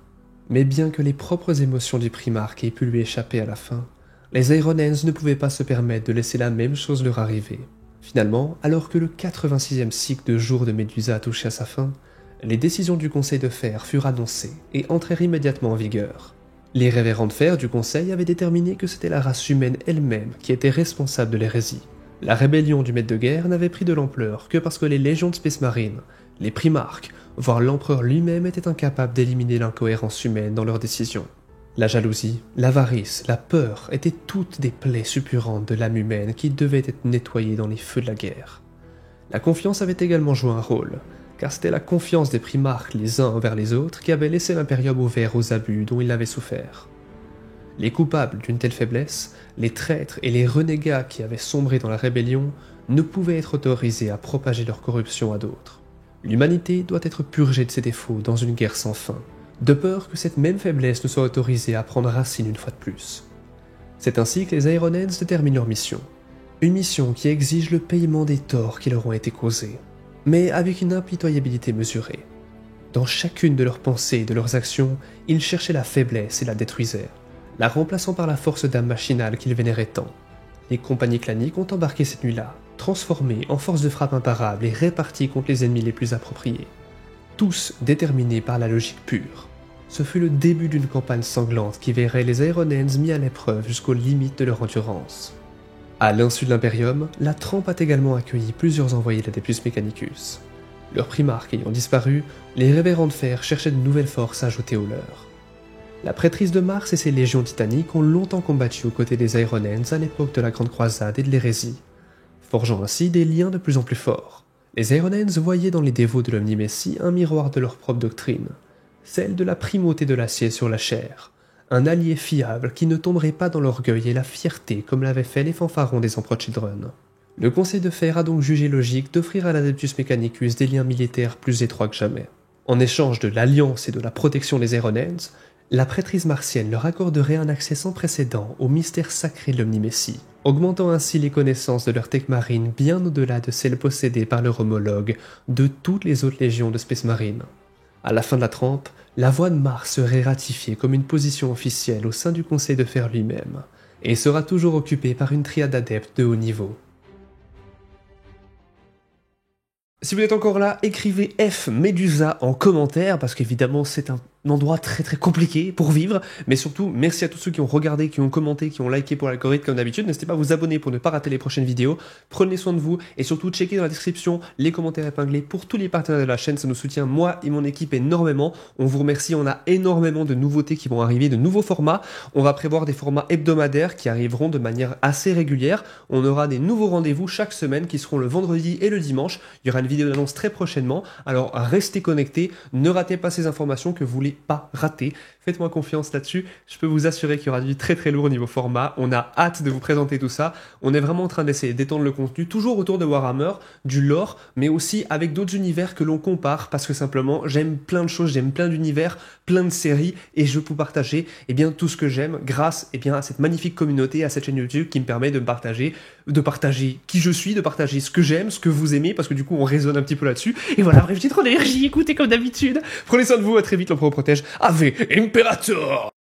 Mais bien que les propres émotions du primarque aient pu lui échapper à la fin, les Ironens ne pouvaient pas se permettre de laisser la même chose leur arriver. Finalement, alors que le 86e cycle de jour de Médusa touchait à sa fin, les décisions du Conseil de Fer furent annoncées et entrèrent immédiatement en vigueur. Les révérends de Fer du Conseil avaient déterminé que c'était la race humaine elle-même qui était responsable de l'hérésie. La rébellion du maître de guerre n'avait pris de l'ampleur que parce que les légions de Space Marine, les primarques, voire l'empereur lui-même étaient incapables d'éliminer l'incohérence humaine dans leurs décisions. La jalousie, l'avarice, la peur étaient toutes des plaies suppurantes de l'âme humaine qui devaient être nettoyées dans les feux de la guerre. La confiance avait également joué un rôle, car c'était la confiance des primarques les uns envers les autres qui avait laissé l'Imperium ouvert aux abus dont il avait souffert. Les coupables d'une telle faiblesse, les traîtres et les renégats qui avaient sombré dans la rébellion, ne pouvaient être autorisés à propager leur corruption à d'autres. L'humanité doit être purgée de ses défauts dans une guerre sans fin, de peur que cette même faiblesse ne soit autorisée à prendre racine une fois de plus. C'est ainsi que les Ironens déterminent leur mission. Une mission qui exige le paiement des torts qui leur ont été causés, mais avec une impitoyabilité mesurée. Dans chacune de leurs pensées et de leurs actions, ils cherchaient la faiblesse et la détruisaient, la remplaçant par la force d'âme machinale qu'ils vénéraient tant. Les compagnies claniques ont embarqué cette nuit-là, transformées en force de frappe imparable et réparties contre les ennemis les plus appropriés. Tous déterminés par la logique pure. Ce fut le début d'une campagne sanglante qui verrait les Ironens mis à l'épreuve jusqu'aux limites de leur endurance. À l'insu de l'Imperium, la Trempe a également accueilli plusieurs envoyés d'Adeptus Mechanicus. Leur primarque ayant disparu, les révérends de Fer cherchaient de nouvelles forces à ajouter aux leurs. La prêtrise de Mars et ses légions titaniques ont longtemps combattu aux côtés des Ironens à l'époque de la Grande Croisade et de l'hérésie, forgeant ainsi des liens de plus en plus forts. Les Ironens voyaient dans les dévots de l'Omni-Messie un miroir de leur propre doctrine, celle de la primauté de l'acier sur la chair, un allié fiable qui ne tomberait pas dans l'orgueil et la fierté comme l'avaient fait les fanfarons des Emperor Children. Le Conseil de Fer a donc jugé logique d'offrir à l'Adeptus Mechanicus des liens militaires plus étroits que jamais. En échange de l'alliance et de la protection des Ironens, la prêtrise martienne leur accorderait un accès sans précédent au mystère sacré de l'Omni-Messie, augmentant ainsi les connaissances de leur tech marine bien au-delà de celles possédées par leur homologue de toutes les autres légions de Space Marine. À la fin de la Trempe, la voie de Mars serait ratifiée comme une position officielle au sein du Conseil de Fer lui-même, et sera toujours occupée par une triade d'adeptes de haut niveau. Si vous êtes encore là, écrivez F Medusa en commentaire, parce qu'évidemment c'est un endroit très très compliqué pour vivre, mais surtout merci à tous ceux qui ont regardé, qui ont commenté, qui ont liké pour l'algorithme comme d'habitude. N'hésitez pas à vous abonner pour ne pas rater les prochaines vidéos, prenez soin de vous, et surtout checkez dans la description les commentaires épinglés pour tous les partenaires de la chaîne, ça nous soutient moi et mon équipe énormément, on vous remercie, on a énormément de nouveautés qui vont arriver, de nouveaux formats, on va prévoir des formats hebdomadaires qui arriveront de manière assez régulière, on aura des nouveaux rendez-vous chaque semaine qui seront le vendredi et le dimanche, il y aura une vidéo d'annonce très prochainement, alors restez connectés, ne ratez pas ces informations que vous voulez n'allez pas rater. Faites-moi confiance là-dessus, je peux vous assurer qu'il y aura du très très lourd au niveau format. On a hâte de vous présenter tout ça. On est vraiment en train d'essayer d'étendre le contenu, toujours autour de Warhammer, du lore, mais aussi avec d'autres univers que l'on compare, parce que simplement, j'aime plein de choses, j'aime plein d'univers, plein de séries, et je veux vous partager tout ce que j'aime grâce à cette magnifique communauté, à cette chaîne YouTube qui me permet de partager qui je suis, de partager ce que j'aime, ce que vous aimez, parce que du coup on résonne un petit peu là-dessus. Et voilà, bref, j'ai trop d'énergie, écoutez comme d'habitude. Prenez soin de vous, à très vite, l'empereur protège. Ave Imperator!